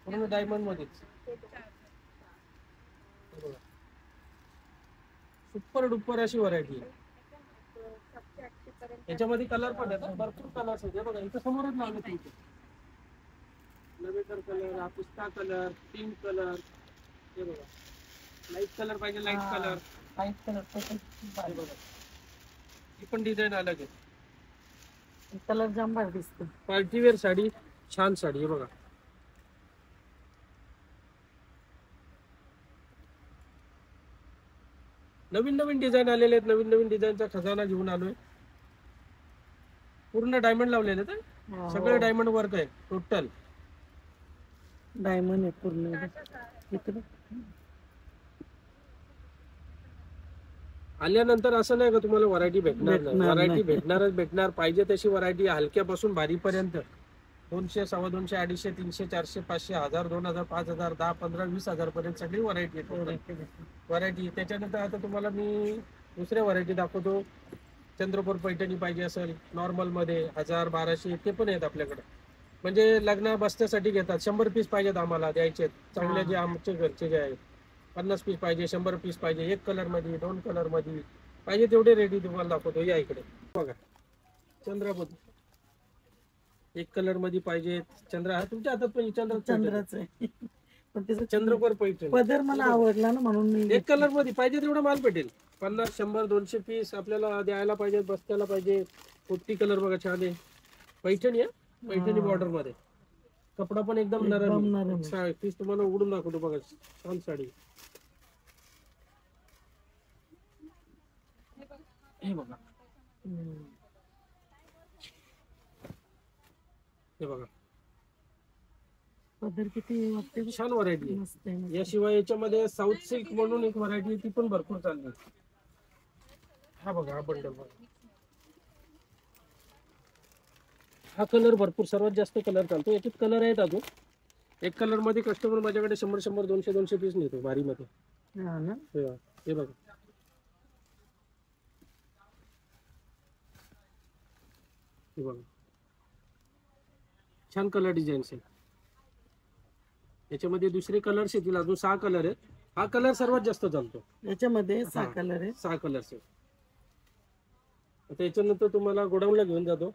पूर्ण डायमंड मध्येच. सुपर डुपर अशी व्हरायटी आहे. याच्यामध्ये कलर पण आहेत, भरपूर कलर्स आहेत. हे बघा, इथं समोरच लावले तुमचे लव्हेंडर कलर, हा पिस्ता कलर, पिंक कलर. हे बघा, लाईट कलर पाहिजे, लाईट कलर. व्हाईट कलर हे बघा, ही पण डिझाईन अलग आहे. कलर जाम भारी दिसतो. पार्टीवेअर साडी, छान साडी. हे बघा, नवीन नवीन डिझाईन आलेले आहेत. नवीन नवीन डिझाईनचा खजाना घेऊन आलोय. पूर्ण डायमंड लावलेले आहेत, सगळे डायमंड वर्क आहे टोटल. डायमंड आहे पूर्ण इकडे. आल्यानंतर असं नाही का तुम्हाला व्हरायटी भेटणार नाही, भेटणार व्हरायटी नाही. भेटणारच भेटणार. पाहिजे तशी व्हरायटी, हलक्यापासून भारीपर्यंत. 200, 250, 250, 300, 400, 500, 1000, 2000, 5000, 10, 15, 20,000 पर्यंत सगळी व्हरायटी आहे. व्हरायटी त्याच्यानंतर आता तुम्हाला मी दुसऱ्या व्हरायटी दाखवतो. चंद्रपूर पैठणी पाहिजे असेल नॉर्मल मध्ये 1000, 1200 ते पण आहेत आपल्याकडे. म्हणजे लग्न बसण्यासाठी घेतात. 100 पीस पाहिजेत आम्हाला द्यायचे चांगले, जे आमचे घरचे जे आहेत. 50 पीस पाहिजे, 100 पीस पाहिजे, 1 कलर मध्ये, 2 कलर मध्ये पाहिजे तेवढे रेडी तुम्हाला दाखवतो. या इकडे बघा, चंद्रपूर 1 कलर मध्ये पाहिजे. चंद्र हा तुमच्या हातात पण चंद्रच आहे. पण त्याचं चंद्रपूर पैठणी पदर मला आवडला ना, म्हणून मी 1 कलर मध्ये पाहिजे तेवढा माल भेटेल. 50, 100, 200 पीस आपल्याला द्यायला पाहिजे, बसत्याला पाहिजे. पोपटी कलर बघा, छान आहे. पैठणी आहे, पैठणी बॉर्डर मध्ये. कपडा पण एकदम नरम आहे. पीस तुम्हाला उघडून दाखवतो बघा, छान साडी. हे बघा, हे बघा, पदर किती वाटते, छान व्हरायटी मस्त आहे. आहे. याशिवाय याच्यामध्ये साऊथ सिल्क म्हणून एक व्हरायटी आहे, ती पण भरपूर चालली. हा बघा, हा बंडल बघा, हा कलर भरपूर सर्वात जास्त कलर चालतो. याच्यात कलर आहेत अजून. 1 कलर मध्ये कस्टमर माझ्याकडे 100, 200 पीस नेतो भारी मध्ये. हा ना, हे बघा, हे बघा, छान कलर डिझाईन्स आहे. याच्यामध्ये दुसरे कलर्स येतील, अजून 6 कलर आहेत. हा कलर सर्वात जास्त चालतो. याच्यामध्ये 6 कलर आहे. 6 कलर्स आहेत. आता याच्यानंतर तुम्हाला गोडाऊनला घेऊन जातो.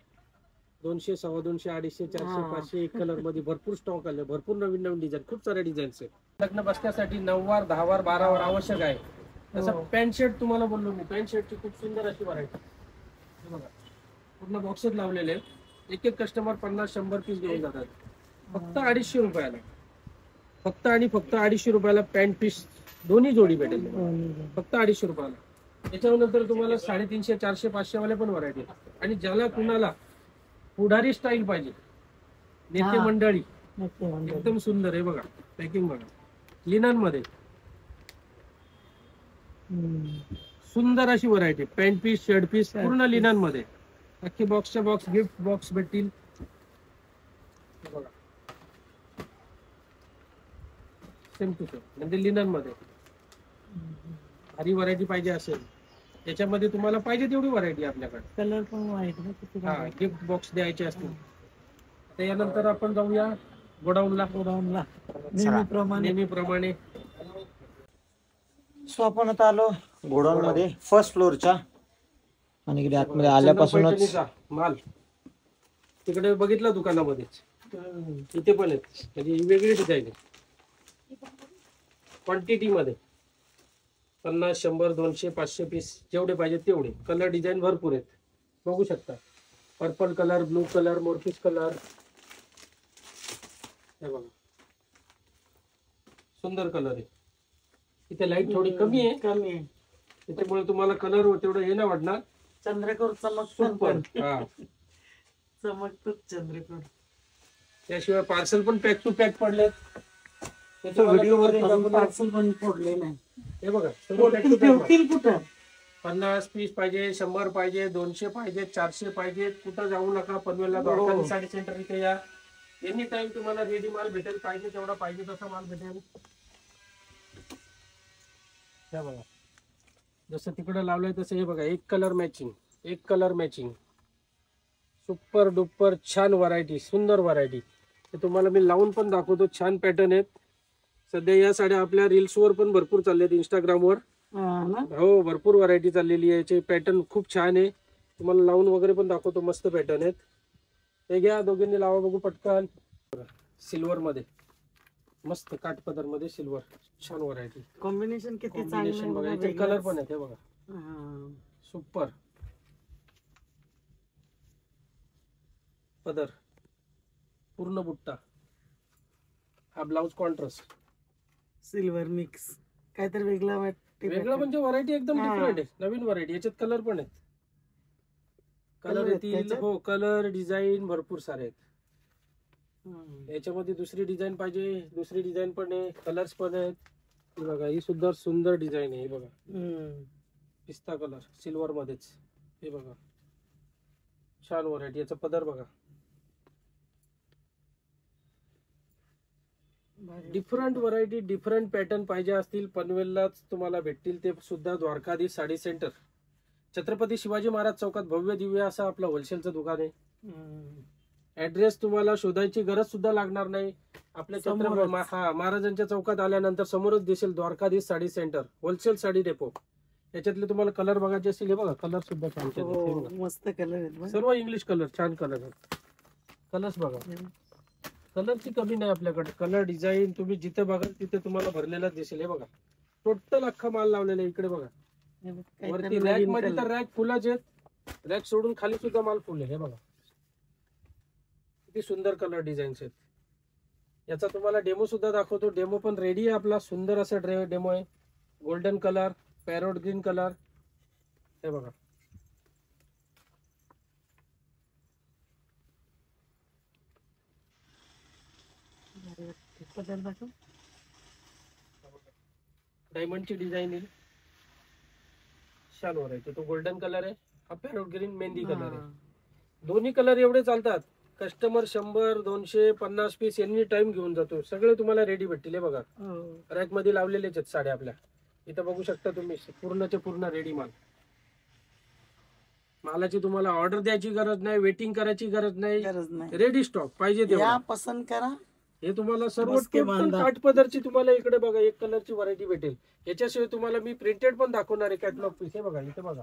200, 250, 250, 400, 500 1 कलर मध्ये भरपूर स्टॉक आले. भरपूर नवीन नवीन डिझाईन, खूप सारे डिझाईन्स आहेत. लग्न बसण्यासाठी 9 वार, 10 वार, 12 वार आवश्यक आहे. तसं पॅन्ट शर्ट तुम्हाला बोललो मी, पॅन्ट शर्टची खूप सुंदर अशी व्हरायटी. बघा, पूर्ण बॉक्सेस लावलेले आहेत. एक कस्टमर 50, 100 पीस घेऊन जातात. फक्त 250 रुपयाला, फक्त आणि फक्त 250 रुपयाला पॅन्ट पीस दोन्ही जोडी भेटेल. फक्त 250 रुपयाला. त्याच्यानंतर तुम्हाला 350, 400, 500 वाले पण व्हरायटी. आणि ज्याला कुणाला पुढारी स्टाईल पाहिजे, नेते मंडळी, एकदम सुंदर आहे. बघा, पॅकिंग बघा, लिनन मध्ये सुंदर अशी variety. Pant piece, shirt piece पूर्ण लिनन मध्ये. अख्खे बॉक्सच्या बॉक्स, गिफ्ट बॉक्स भेटतील. बघा, सेम टू सेम, म्हणजे लिनन मध्ये. भारी व्हरायटी पाहिजे असेल त्याच्यामध्ये तुम्हाला पाहिजे तेवढी व्हरायटी आपल्याकडे. कलर पण व्हाईट. हा, गिफ्ट बॉक्स द्यायचे असतील. त्यानंतर आपण जाऊया गोडाऊनला. नेहमीप्रमाणे सो आपण आता आलो गोडाऊन मध्ये, फर्स्ट फ्लोअरच्या. आणि इकडे आतमध्ये आल्यापासूनच पैठणीचा माल तिकडे बघितला दुकानामध्येच. इथे पण आहेत, म्हणजे ही वेगळी डिझाईन आहे. क्वांटिटी मध्ये 50, 100, 200, 500 पीस जेवढे पाहिजे तेवढे. कलर डिझाईन भरपूर आहेत, बघू शकता. पर्पल कलर, ब्लू कलर, मोरपीस कलर. हे बघा, सुंदर कलर आहे. इथे लाईट थोडी कमी आहे, त्याच्यामुळे तुम्हाला कलर तेवढं हे नाही वाटणार. चंद्रकोर सुपर. हा, चमकतो चंद्रकोर. त्याशिवाय पार्सल पण पॅक टू पॅक पडलेत. ते तुम्हाला व्हिडिओ मध्ये दाखवतो. पार्सल पण फोडले नाही. हे बघा सर्व back to back ठेवतील कुठं? 50 पीस पाहिजे, 100 पाहिजे, 200 पाहिजे, 400 पाहिजे, कुठं जाऊ नका. पनवेलला द्वारकाधी साडी सेंटर इथे या. एनी टाइम तुम्हाला रेडी माल भेटेल. पाहिजे तेवढा पाहिजे तसा माल भेटेल. हे बघा जसं तिकडे लावलंय तसं हे बघा, एक कलर मॅचिंग, सुपर डुपर छान व्हरायटी, सुंदर व्हरायटी. ते तुम्हाला मी लावून पण दाखवतो. छान पॅटर्न आहेत. सध्या या साड्या आपल्या रील्सवर पण भरपूर चालल्यात, इंस्टाग्रामवर. हो भरपूर व्हरायटी चाललेली आहे. याचे पॅटर्न खूप छान आहे. तुम्हाला लावून वगैरे पण दाखवतो. मस्त पॅटर्न आहेत. हे घ्या, दोघींनी लावा बघू पटकन. सिल्वर मध्ये मस्त काठपदर मध्ये सिल्वर, छान व्हरायटी. कॉम्बिनेशन किती कॉम्बिनेशन बघा, याचे कलर पण आहेत. हे बघा सुपर पदर, पूर्ण बुट्टा. हा ब्लाउज कॉन्ट्रास्ट, सिल्वर मिक्स, काहीतरी वेगळं वाटते. वेगळं म्हणजे व्हरायटी एकदम डिफरंट आहे. नवीन व्हरायटी. याच्यात कलर पण आहेत. कलर येतील. हो कलर डिझाईन भरपूर सारे आहेत. याच्यामध्ये दुसरी डिझाईन पाहिजे, दुसरी डिझाईन पण आहे, कलर्स पण आहेत. हे बघा, ही सुद्धा सुंदर डिझाईन आहे. हे बघा पिस्ता कलर सिल्वर मध्येच. हे बघा छान व्हरायटी. याचा पदर बघा, डिफरंट व्हरायटी, डिफरंट पॅटर्न पाहिजे असतील पनवेललाच तुम्हाला भेटतील. ते सुद्धा द्वारकाधीश साडी सेंटर, छत्रपती शिवाजी महाराज चौकात भव्य दिव्य असं आपलं होलसेलचं दुकान आहे. ऍड्रेस तुम्हाला शोधायची गरज सुद्धा लागणार नाही. आपल्या छत्रपती महाराजांच्या चौकात आल्यानंतर समोरच दिसेल Dwarkadhish sari centre, wholesale sari depot. याच्यातले तुम्हाला कलर बघायचे असतील. हे बघा कलर सुद्धा छान, मस्त कलर आहेत. सर्व इंग्लिश कलर, छान कलर आहेत. कलर्स बघा, कलरची कमी नाही आपल्याकडे. कलर डिझाईन तुम्ही जिथे बघाल तिथे तुम्हाला भरलेला दिसेल. हे बघा टोटल अख्खा माल लावलेला आहे. इकडे बघा वरती रॅक मध्ये तर रॅक फुलाच आहेत. रॅक सोडून खाली सुद्धा माल फुल आहे. हे बघा किती सुंदर कलर डिझाईन्स आहेत. याचा तुम्हाला डेमो सुद्धा दाखवतो. डेमो पण रेडी आहे आपला. सुंदर असा डेमो आहे. Golden colour, parrot green colour. हे बघा डायमंडची डिझाईन आहे. छान व्हरायटी. तो गोल्डन कलर आहे, हा पॅरोट ग्रीन मेहंदी कलर आहे. दोन्ही कलर एवढे चालतात. कस्टमर 100, 200, 50 पीस एनी टाइम घेऊन जातो. सगळे तुम्हाला रेडी भेटतील. हे बघा रॅक मध्ये लावलेलेच आहेत साड्या आपल्या. इथं बघू शकता तुम्ही, पूर्णचे पूर्ण रेडी माल. मालाची तुम्हाला ऑर्डर द्यायची गरज नाही, वेटिंग करायची गरज नाही. रेडी स्टॉक पाहिजे तेव्हा पसंत करा. हे तुम्हाला सर्व काठपदरची तुम्हाला इकडे बघा एक कलरची व्हरायटी भेटेल. याच्याशिवाय तुम्हाला मी प्रिंटेड पण दाखवणार आहे कॅटलॉग पीस. हे बघा इथे बघा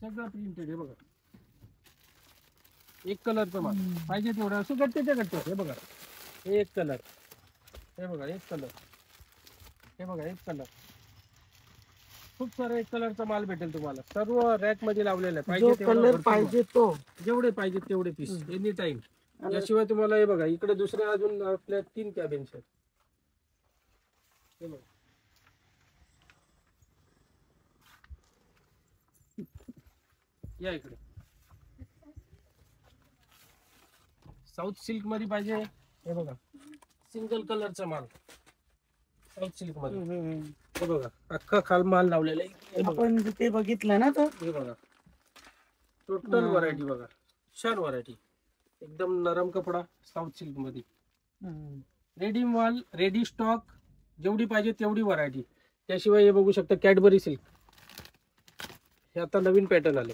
सगळं प्रिंटेड. हे बघा एक कलरचा माल पाहिजे तेवढा असं गट्ट्याच्या गट्ट्यात. हे बघा हे एक कलर, हे बघा एक कलर, हे बघा एक कलर. खूप सारा एक कलरचा माल भेटेल तुम्हाला. सर्व रॅक मध्ये लावलेला आहे. पाहिजे तो जेवढे पाहिजे तेवढे पीस एनी टाइम. याशिवाय तुम्हाला हे बघा इकडे दुसरे अजून आपल्या 3 कॅबिन्स आहेत. हे बघा या इकडे. साऊथ सिल्क मध्ये पाहिजे. हे बघा सिंगल कलरचा माल साऊथ सिल्क मध्ये. हे बघा अख्खा खाल माल लावलेला आहे. आपण ते बघितलं ना. तर हे बघा टोटल व्हरायटी बघा. छान व्हरायटी, एकदम नरम कपडा साऊथ सिल्क मध्ये. रेडी माल, रेडी स्टॉक, जेवढी पाहिजे तेवढी व्हरायटी. त्याशिवाय हे बघू शकता कॅडबरी सिल्क. हे आता नवीन पॅटर्न आले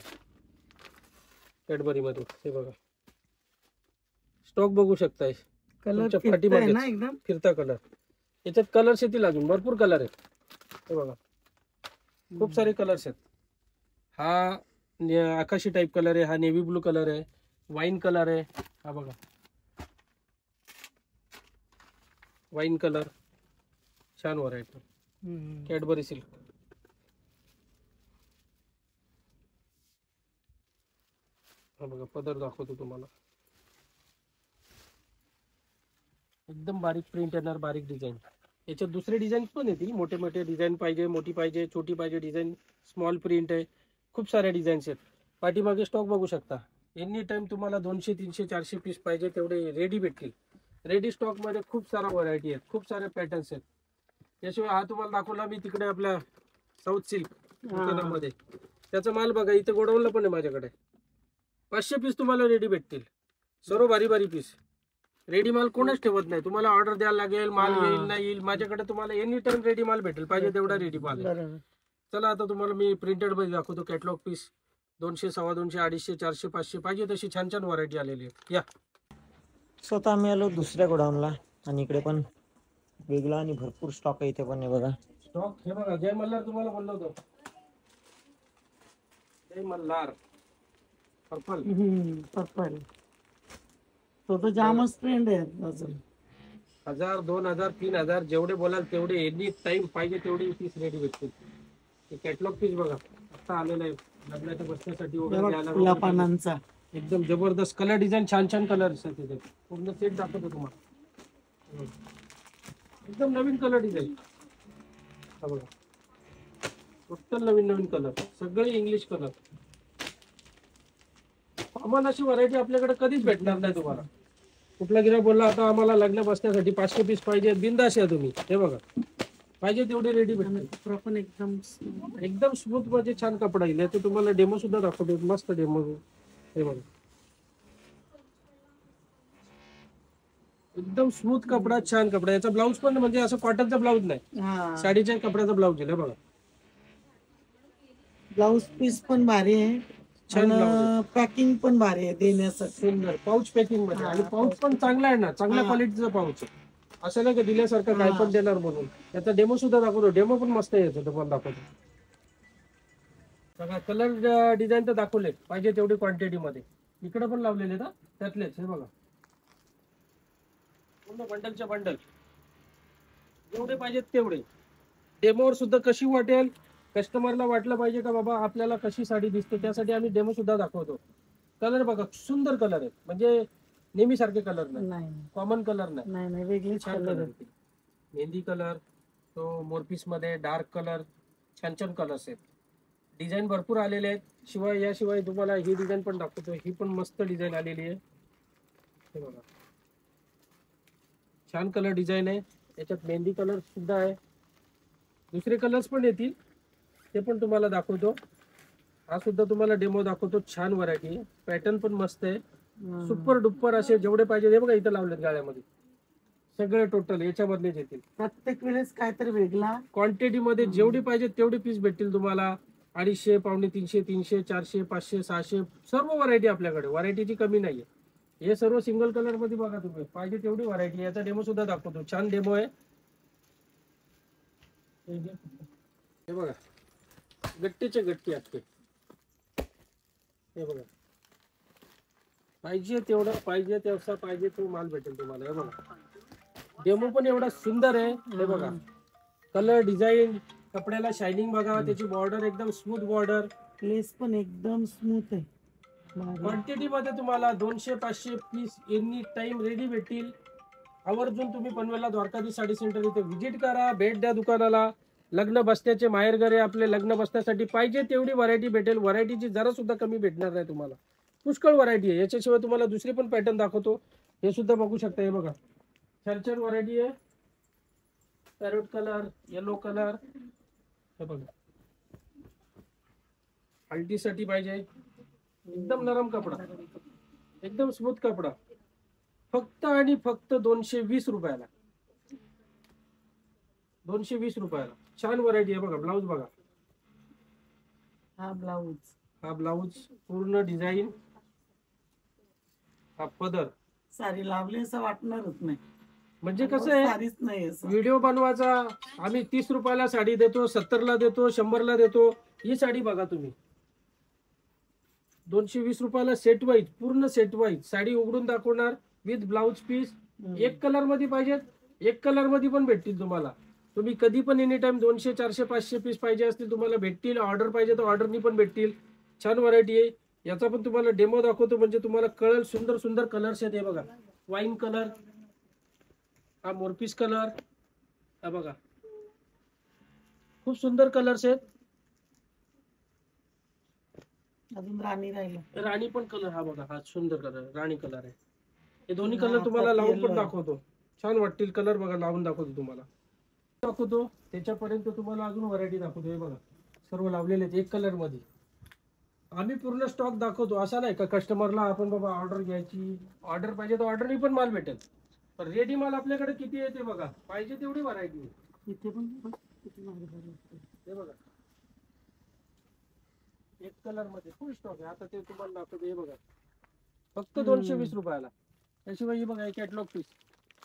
कॅडबरी मध्ये. हे बघा स्टॉक बघू शकताय. कलर पाठीमध्ये फिरता कलर. याच्यात कलर्स येतील अजून भरपूर कलर आहेत. हे बघा खूप सारे कलर्स आहेत. हा आकाशी टाइप कलर आहे, हा नेव्ही ब्लू कलर आहे, वाईन कलर आहे. हा बघा वाईन कलर, छान व्हरायटी कॅडबरी सिल्क. हा बघा पदर दाखवतो तुम्हाला. एकदम बारीक प्रिंट येणार, बारीक डिझाईन. याच्यात दुसरे डिझाईन पण येतील. मोठे मोठे डिझाईन पाहिजे, मोठी पाहिजे, छोटी पाहिजे डिझाईन, स्मॉल प्रिंट आहे. खूप सारे डिझाईन्स आहेत. पाठीमागे स्टॉक बघू शकता. एनी टाइम तुम्हाला 200, 300, 400 पीस पाहिजे तेवढे रेडी भेटतील. रेडी स्टॉक मध्ये खूप सारा व्हरायटी आहेत, खूप सारे पॅटर्न्स आहेत. त्याशिवाय हा तुम्हाला दाखवला मी तिकडे आपल्या साऊथ सिल्क दुकानामध्ये, त्याचा माल बघा इथे गोडाऊनला पण आहे माझ्याकडे. 500 पीस तुम्हाला रेडी भेटतील, सर्व भारी भारी पीस. रेडी माल कोणच ठेवत नाही, तुम्हाला ऑर्डर द्यायला लागेल, माल येईल नाही येईल, माझ्याकडे तुम्हाला एनी टाइम रेडी माल भेटेल, पाहिजे तेवढा रेडी माल आहे. चला आता तुम्हाला मी प्रिंटेड मध्ये दाखवतो कॅटलॉग पीस. 200, 250, 250, 400, 500 पाहिजे तशी छान छान व्हरायटी आलेली आहे. या स्वतः आम्ही आलो दुसऱ्या गोडाऊनला आणि इकडे पण वेगळा आणि भरपूर स्टॉक आहे. इथे पण आहे बघा स्टॉक. हे बघा जय मल्हार तुम्हाला बोललो होतो, जय मल्हार पर्पल. पर्पल तो तर जामच ट्रेंड आहे अजून. 1000, 2000, 3000 जेवढे बोलाल तेवढे एनी टाइम पाहिजे तेवढे पीस रेडी भेटतील. हे कॅटलॉग पीस बघा आता आलेलं आहे, लग्नाच्या बसण्यासाठी वगैरे द्यायला फुला वगैरे. पानांचा एकदम जबरदस्त कलर डिझाईन, छान छान कलर असतात तिथे. पूर्ण सेट दाखवतो तुम्हाला, एकदम नवीन कलर डिझाईन. हा बघा टोटल नवीन नवीन कलर, सगळे इंग्लिश कलर. आम्हाला अशी व्हरायटी आपल्याकडे कधीच भेटणार नाही तुम्हाला. कुठला गिराईक बोलला आता आम्हाला लग्न बसण्यासाठी 500 पीस पाहिजे, बिंदास या तुम्ही. हे बघा पाहिजे तेवढे रेडी भेटतील. कपडा पण एकदम एकदम स्मूथ मध्ये छान कपडा येईल. याचा तुम्हाला डेमो सुद्धा दाखवतो, मस्त डेमो. हे बघा एकदम स्मूथ कपडा, छान कपडा. याचा ब्लाऊज पण म्हणजे असं कॉटनचा ब्लाऊज नाही, साडीच्या कपड्याचा ब्लाऊज आहे. बघा ब्लाऊज पीस पण भारी आहे, छान ब्लाऊज आहे. आणि पॅकिंग पण भारी आहे देण्यासाठी. सुंदर पाऊच पॅकिंग मध्ये, आणि पाऊच पण चांगला आहे ना, चांगल्या क्वालिटीचा पाऊच. असं नाही का दिल्यासारखं काय पण देणार म्हणून. याचा डेमो सुद्धा दाखवतो, डेमो पण मस्त आहे याचा, तुम्हाला दाखवतो. बघा कलर डिझाईन तर दाखवले, पाहिजे तेवढी क्वांटिटी मध्ये. इकडे पण लावलेले ना त्यातलेच. हे बघा पूर्ण बंडलच्या बंडल, जेवढे पाहिजेत तेवढे. डेमोवर सुद्धा कशी वाटेल, कस्टमरला वाटलं पाहिजे का बाबा आपल्याला कशी साडी दिसते, त्यासाठी आम्ही डेमो सुद्धा दाखवतो. कलर बघा सुंदर कलर आहे, म्हणजे नेहमी सारखे कलर नाही, कॉमन कलर नाही, वेगळीच छान कलर कलर. मेहंदी कलर, तो मोरपीस मध्ये डार्क कलर, छान छान कलर्स आहेत. डिझाईन भरपूर आलेले आहेत. शिवाय याशिवाय तुम्हाला ही डिझाईन पण दाखवतो, ही पण मस्त डिझाईन आलेली आहे. हे बघा छान कलर डिझाईन आहे. याच्यात मेहंदी कलर सुद्धा आहे, दुसरे कलर्स पण येतील, ते पण तुम्हाला दाखवतो. हा सुद्धा तुम्हाला डेमो दाखवतो. छान व्हरायटी, पॅटर्न पण मस्त आहे, सुपर डुपर असे जेवढे पाहिजे. हे बघा इथं लावलेत गाळ्यामध्ये, सगळे टोटल याच्यामधलेच येतील. प्रत्येक वेळेस काहीतरी वेगळा क्वांटिटी मध्ये जेवढी पाहिजे तेवढी पीस भेटतील तुम्हाला. 250, 250, 300, 400, 500, 600 सर्व व्हरायटी आपल्याकडे, व्हरायटीची कमी नाहीये. हे सर्व सिंगल कलर मध्ये बघा तुम्ही, पाहिजे तेवढी व्हरायटी. याचा डेमो सुद्धा दाखवतो, छान डेमो आहे. हे बघा गट्टीचे गट्टी अख्खे. हे बघा पाहिजे तेवढा, पाहिजे तेवढा, पाहिजे तो माल भेटेल तुम्हाला. हे बघा डेमो पण एवढा सुंदर आहे. हे बघा कलर डिझाईन, कपड्याला शायनिंग बघा, त्याची बॉर्डर एकदम स्मूथ बॉर्डर, लेस पण एकदम स्मूथ आहे. क्वांटिटी मध्ये तुम्हाला 200, 500 पीस एनी टाइम रेडी भेटतील. आवर्जून तुम्ही पनवेलला द्वारकाधीश साडी सेंटर इथे व्हिजिट करा, भेट द्या दुकानाला. लग्न बसण्याचे माहेरघरे आपले, लग्न बसण्यासाठी पाहिजे तेवढी व्हरायटी भेटेल. व्हरायटीची जरा सुद्धा कमी भेटणार नाही तुम्हाला, पुष्कळ व्हरायटी आहे. याच्याशिवाय तुम्हाला दुसरी पण पॅटर्न दाखवतो, हे सुद्धा बघू शकता. हे बघा छान छान व्हरायटी आहे. Parrot colour, yellow colour. हे बघा हल्दीसाठी पाहिजे, एकदम नरम कपडा, एकदम स्मूथ कपडा, फक्त आणि फक्त 220 रुपयाला. 220 रुपयाला छान व्हरायटी आहे. बघा ब्लाऊज बघा, हा ब्लाऊज पूर्ण डिझाईन, हा पदर. साडी लावली असं वाटणारच नाही, म्हणजे कसं आहे, साडीच नाही असं. व्हिडिओ बनवायचा, आम्ही 30 रुपयाला साडी देतो, 70ला देतो, 100ला देतो. ही साडी बघा तुम्ही 220 रुपयाला सेट वाईज, पूर्ण सेट वाईज साडी उघडून दाखवणार विथ ब्लाऊज पीस. एक कलर मध्ये पाहिजेत, एक कलर मध्ये पण भेटतील तुम्हाला. तुम्ही कधी पण एनी टाइम 200, 400, 500 पीस पाहिजे असतील तुम्हाला भेटतील. ऑर्डर पाहिजे तर ऑर्डरनी पण भेटतील. छान व्हरायटी आहे. याचा पण तुम्हाला डेमो दाखवतो, म्हणजे तुम्हाला कळेल. सुंदर सुंदर कलर्स आहेत. हे बघा वाईन कलर, हा मोरपीस कलर, हा बघा खूप सुंदर कलर्स आहेत. अजून राणी राहिला, राणी पण कलर, हा बघा हा सुंदर कलर राणी कलर आहे. हे दोन्ही कलर तुम्हाला लावून पण दाखवतो, छान वाटतील कलर. बघा लावून दाखवतो तुम्हाला, दाखवतो त्याच्यापर्यंत तुम्हाला अजून व्हरायटी दाखवतो. हे बघा सर्व लावलेले आहेत एक कलर मध्ये. आम्ही पूर्ण स्टॉक दाखवतो, असा नाही का कस्टमरला आपण बाबा ऑर्डर घ्यायची, ऑर्डर पाहिजे तर ऑर्डरनी पण माल भेटेल. पण रेडी माल आपल्याकडे किती आहे ते बघा, पाहिजे तेवढी व्हरायटी आहे. इथे पण किती भारी भारी वाटतं. हे बघा एक कलर मध्ये फुल स्टॉक आहे. आता ते तुम्हाला दाखवतो. हे बघा फक्त 220 रुपयाला. त्याशिवाय हे बघा एक कॅटलॉग पीस,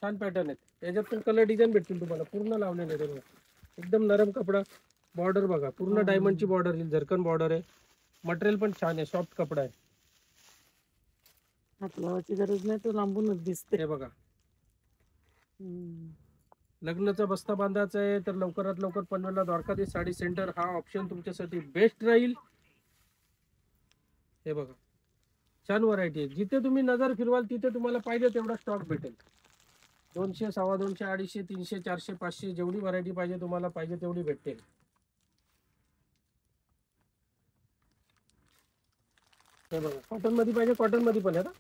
छान पॅटर्न आहेत. याच्यात पण कलर डिझाईन भेटतील तुम्हाला, पूर्ण लावलेले आहे. एकदम नरम कपडा, बॉर्डर बघा पूर्ण डायमंडची बॉर्डर येईल, झरकन बॉर्डर आहे. मटेरियल पण छान आहे, सॉफ्ट कपडा आहे. हात लावायची गरज नाही, तो लांबूनच दिसते. हे बघा लग्नाचा बस्ता बांधायचा आहे तर लवकरात लवकर पनवेलला द्वारकाधीश साडी सेंटर हा ऑप्शन तुमच्यासाठी बेस्ट राहील. हे बघा छान व्हरायटी आहे. जिथे तुम्ही नजर फिरवाल तिथे तुम्हाला पाहिजे तेवढा स्टॉक भेटेल. 200, 250, 250, 300, 400, 500 जेवढी व्हरायटी पाहिजे तुम्हाला पाहिजे तेवढी भेटेल. हे बघा कॉटन मध्ये पाहिजे, कॉटन मध्ये पण आहे ना,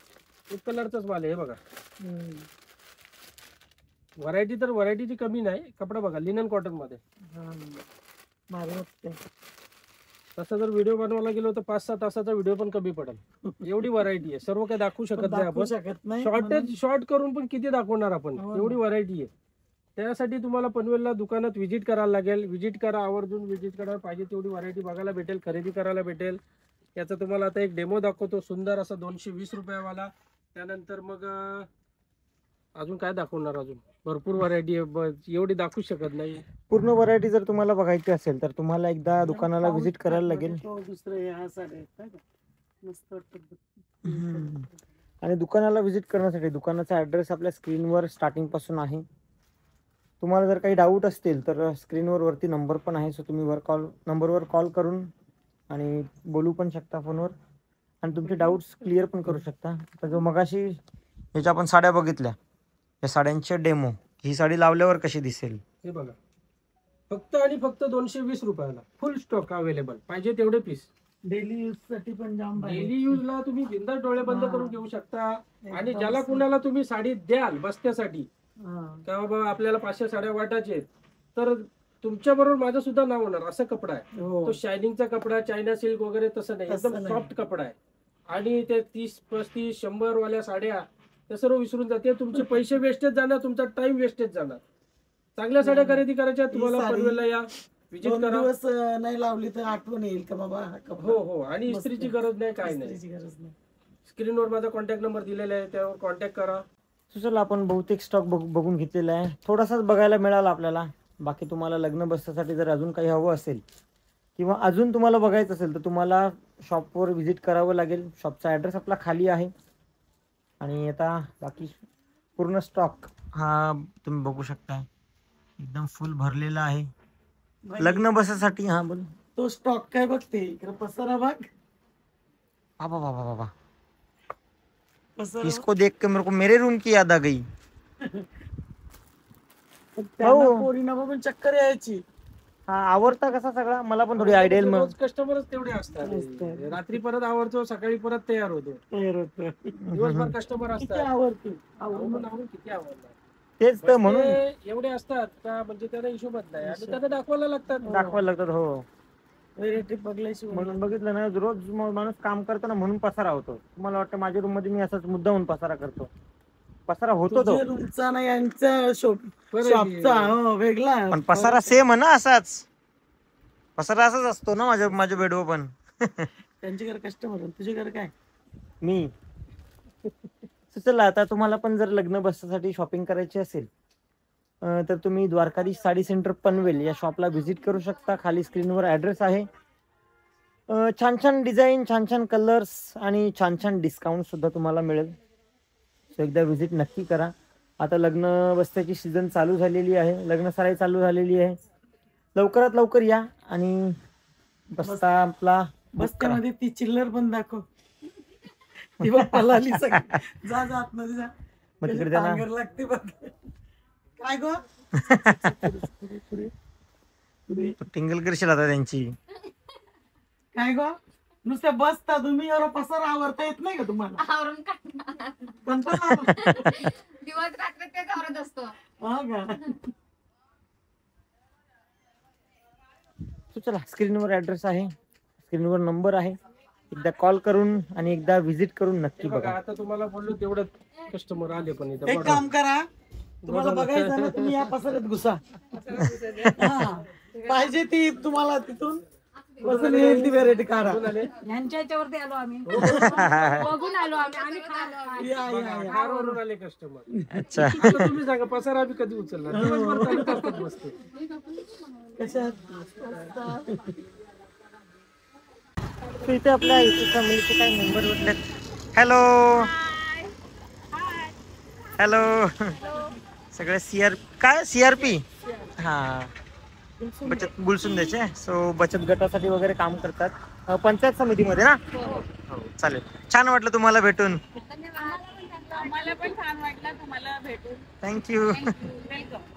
एक कलरचाच माल आहे. हे बघा व्हरायटी तर व्हरायटीची कमी नाही. कपडा बघा लिनन कॉटन मध्ये, भारी वाटते. तसा जर व्हिडिओ बनवायला गेलो तर 5-6 तासाचा व्हिडिओ पण कमी पडेल. एवढी व्हरायटी आहे, सर्व काही दाखवू शकत नाही दाखवू आपण. शकत नाही. शॉर्टेज शॉर्ट करून पण किती दाखवणार आपण, हो ना. एवढी व्हरायटी आहे. त्यासाठी तुम्हाला पनवेलला दुकानात व्हिजिट करायला लागेल. व्हिजिट करा, आवर्जून व्हिजिट करा. पाहिजे तेवढी व्हरायटी बघायला भेटेल, खरेदी करायला भेटेल. याचा तुम्हाला आता एक डेमो दाखवतो, सुंदर असा 220 रुपयावाला. त्यानंतर मग अजून काय दाखवणार, अजून भरपूर व्हरायटी आहे, एवढी दाखवू शकत नाही. पूर्ण व्हरायटी जर तुम्हाला बघायची असेल तर तुम्हाला एकदा दुकानाला व्हिजिट करायला लागेल. दुसरे ह्या साड्या आहेत काय का? मस्त वाटतं. आणि दुकानाला व्हिजिट करण्यासाठी दुकानाचा ॲड्रेस आपल्या स्क्रीनवर स्टार्टिंग पासून आहे. तुम्हाला जर काही डाऊट असतील तर स्क्रीनवर वरती नंबर पण आहे, सो तुम्ही नंबरवर कॉल करून आणि बोलू पण शकता फोनवर आणि तुमचे डाऊट्स क्लिअर पण करू शकता. तर जो मगाशी ह्याच्या आपण साड्या बघितल्या, या साड्यांचे डेमो, ही साडी लावल्यावर कशी दिसेल. हे बघा फक्त आणि फक्त 220 रुपयाला फुल स्टॉक अवेलेबल, पाहिजे तेवढे पीस. डेली यूज साठी पण जाम भारी. डेली यूजला तुम्ही बिंदास डोळे बंद करून घेऊ शकता. आणि ज्याला कुणाला तुम्ही साडी द्याल बसत्यासाठी, का बाबा आपल्याला 500 साड्या वाटायचे तर तुमच्या बरोबर माझं सुद्धा नाव होणार, असा कपडा आहे तो. शायनिंगचा कपडा, चायना सिल्क वगैरे तसं नाही, एकदम सॉफ्ट कपडा आहे. आणि ते 30, 35, 100 वाल्या साड्या ते सर्व विसरून जाते. तुमचे पैसे वेस्टेज जाणार, तुमचा टाइम वेस्टेज जाणार. चांगल्या साड्या खरेदी करायच्या तुम्हाला पनवेलला या, विजिट करा. दिवस नाही लावली तर आठवण येईल का बाबा हा कपडा. हो हो, आणि इस्त्रीची गरज नाही, काय नाही. इस्त्रीची गरज नाही. स्क्रीनवर माझा कॉन्टॅक्ट नंबर दिलेला आहे, त्यावर कॉन्टॅक्ट करा. सो चला आपण बहुतेक स्टॉक बघून घेतलेला आहे. थोडासाच बघायला मिळाला आपल्याला. बाकी तुम्हाला लग्न बसण्यासाठी जर अजून काही हवं असेल किंवा अजून तुम्हाला बघायचं असेल तर तुम्हाला शॉपवर व्हिजिट करावं लागेल. शॉपचा ॲड्रेस आपला खाली आहे. आणि आता बाकी पूर्ण स्टॉक हा तुम्ही बघू शकता, एकदम फुल भरलेला आहे लग्न बसासाठी. हा बोल. तो स्टॉक काय बघते इकडे, पसारा बघ. बाबा बाबा बाबा, पसारा इसको देख के मेरे को मेरे रूम की याद आ गई. त्यांना पोरींना बघून चक्कर यायची. हा आवडता कसा सगळा, मला पण थोडी आयडियल मग. रोज कस्टमरच तेवढे असतात. रात्री परत आवडतो, सकाळी परत तयार होतो. तयार होतं. दिवसभर कस्टमर किती असतात. आवडते. आवडून किती आवडणार. तेच तर म्हणून ते एवढे असतात का म्हणजे त्यांना हिशोबच नाही आणि त्यांना दाखवायला लागतात. दाखवायला लागतात. हो व्हेरायटी बघल्याशिवाय. म्हणून बघितलं ना, रोज माणूस काम करतो ना म्हणून पसारा होतो. तुम्हाला वाटतं माझ्या रूम मध्ये मी असाच मुद्दाहून पसारा करतो, पसारा होतो तो. रूमचा नाही, यांचा बरं शॉपचा वेगळा. पण पसारा सेम आहे ना, असाच पसारा असाच असतो ना माझ्या बेडवर पण. त्यांचे घर कस्टमर, तुझे घर काय. मी चला आता तुम्हाला पण जर लग्न बसण्यासाठी शॉपिंग करायची असेल तर तुम्ही द्वारकाधीश साडी सेंटर पनवेल या शॉपला व्हिजिट करू शकता. खाली स्क्रीनवर ॲड्रेस आहे. छान छान डिझाईन, छान छान कलर्स आणि छान छान डिस्काउंट सुद्धा तुम्हाला मिळेल. सो एकदा व्हिजिट नक्की करा. आता लग्न बसण्याची सीझन चालू झालेली आहे, लग्नसराई चालू झालेली आहे. लवकरात लवकर या आणि बस्ता आपला बस्त्यामध्ये ती चिल्लर पण दाखव. ती बघ पळाली सगळी. जा जा आतमध्ये जा. मग तिकडे त्यांना टांगर लागते बघ. काय गो टिंगल करशील आता त्यांची. काय गो नुसते बसता तुम्ही, एवढा पसारा आवरता येत नाही का तुम्हाला? आवरून काढणार. कंटाळा आला. दिवस रात्र तेच आवरत असतो. हा का? So चला, स्क्रीनवर ऍड्रेस आहे, स्क्रीनवर नंबर आहे, एकदा कॉल करून आणि एकदा व्हिजिट करून नक्की हे बघा बघा. आता तुम्हाला बोललो तेवढं कस्टमर आले पण इथं एक बघा. काम करा, तुम्हाला बघायचं ना, तुम्ही या पसाऱ्यात घुसा. हा. पाहिजे ती तुम्हाला तिथून बसून येईल ती व्हेरायटी काढा. कोण आले? यांच्या याच्यावरती आलो आम्ही बघून आलो आम्ही या या बघा, या. कारवरून आले कस्टमर. अच्छा. आता तुम्ही सांगा पसारा आम्ही कधी उचलणार? दिवसभर चालत असतात वस्तू. कशात? So इथे आपल्या युट्यूब फॅमिलीचे काही मेंबर भेटलेत. Hello hello. सगळे CRP हा बचत बुलसुंदेचे. सो बचत गटासाठी वगैरे काम करतात पंचायत समितीमध्ये ना. हो चालेल. छान वाटलं तुम्हाला भेटून. आम्हाला पण छान वाटलं तुम्हाला भेटून. थँक्यू. वेलकम.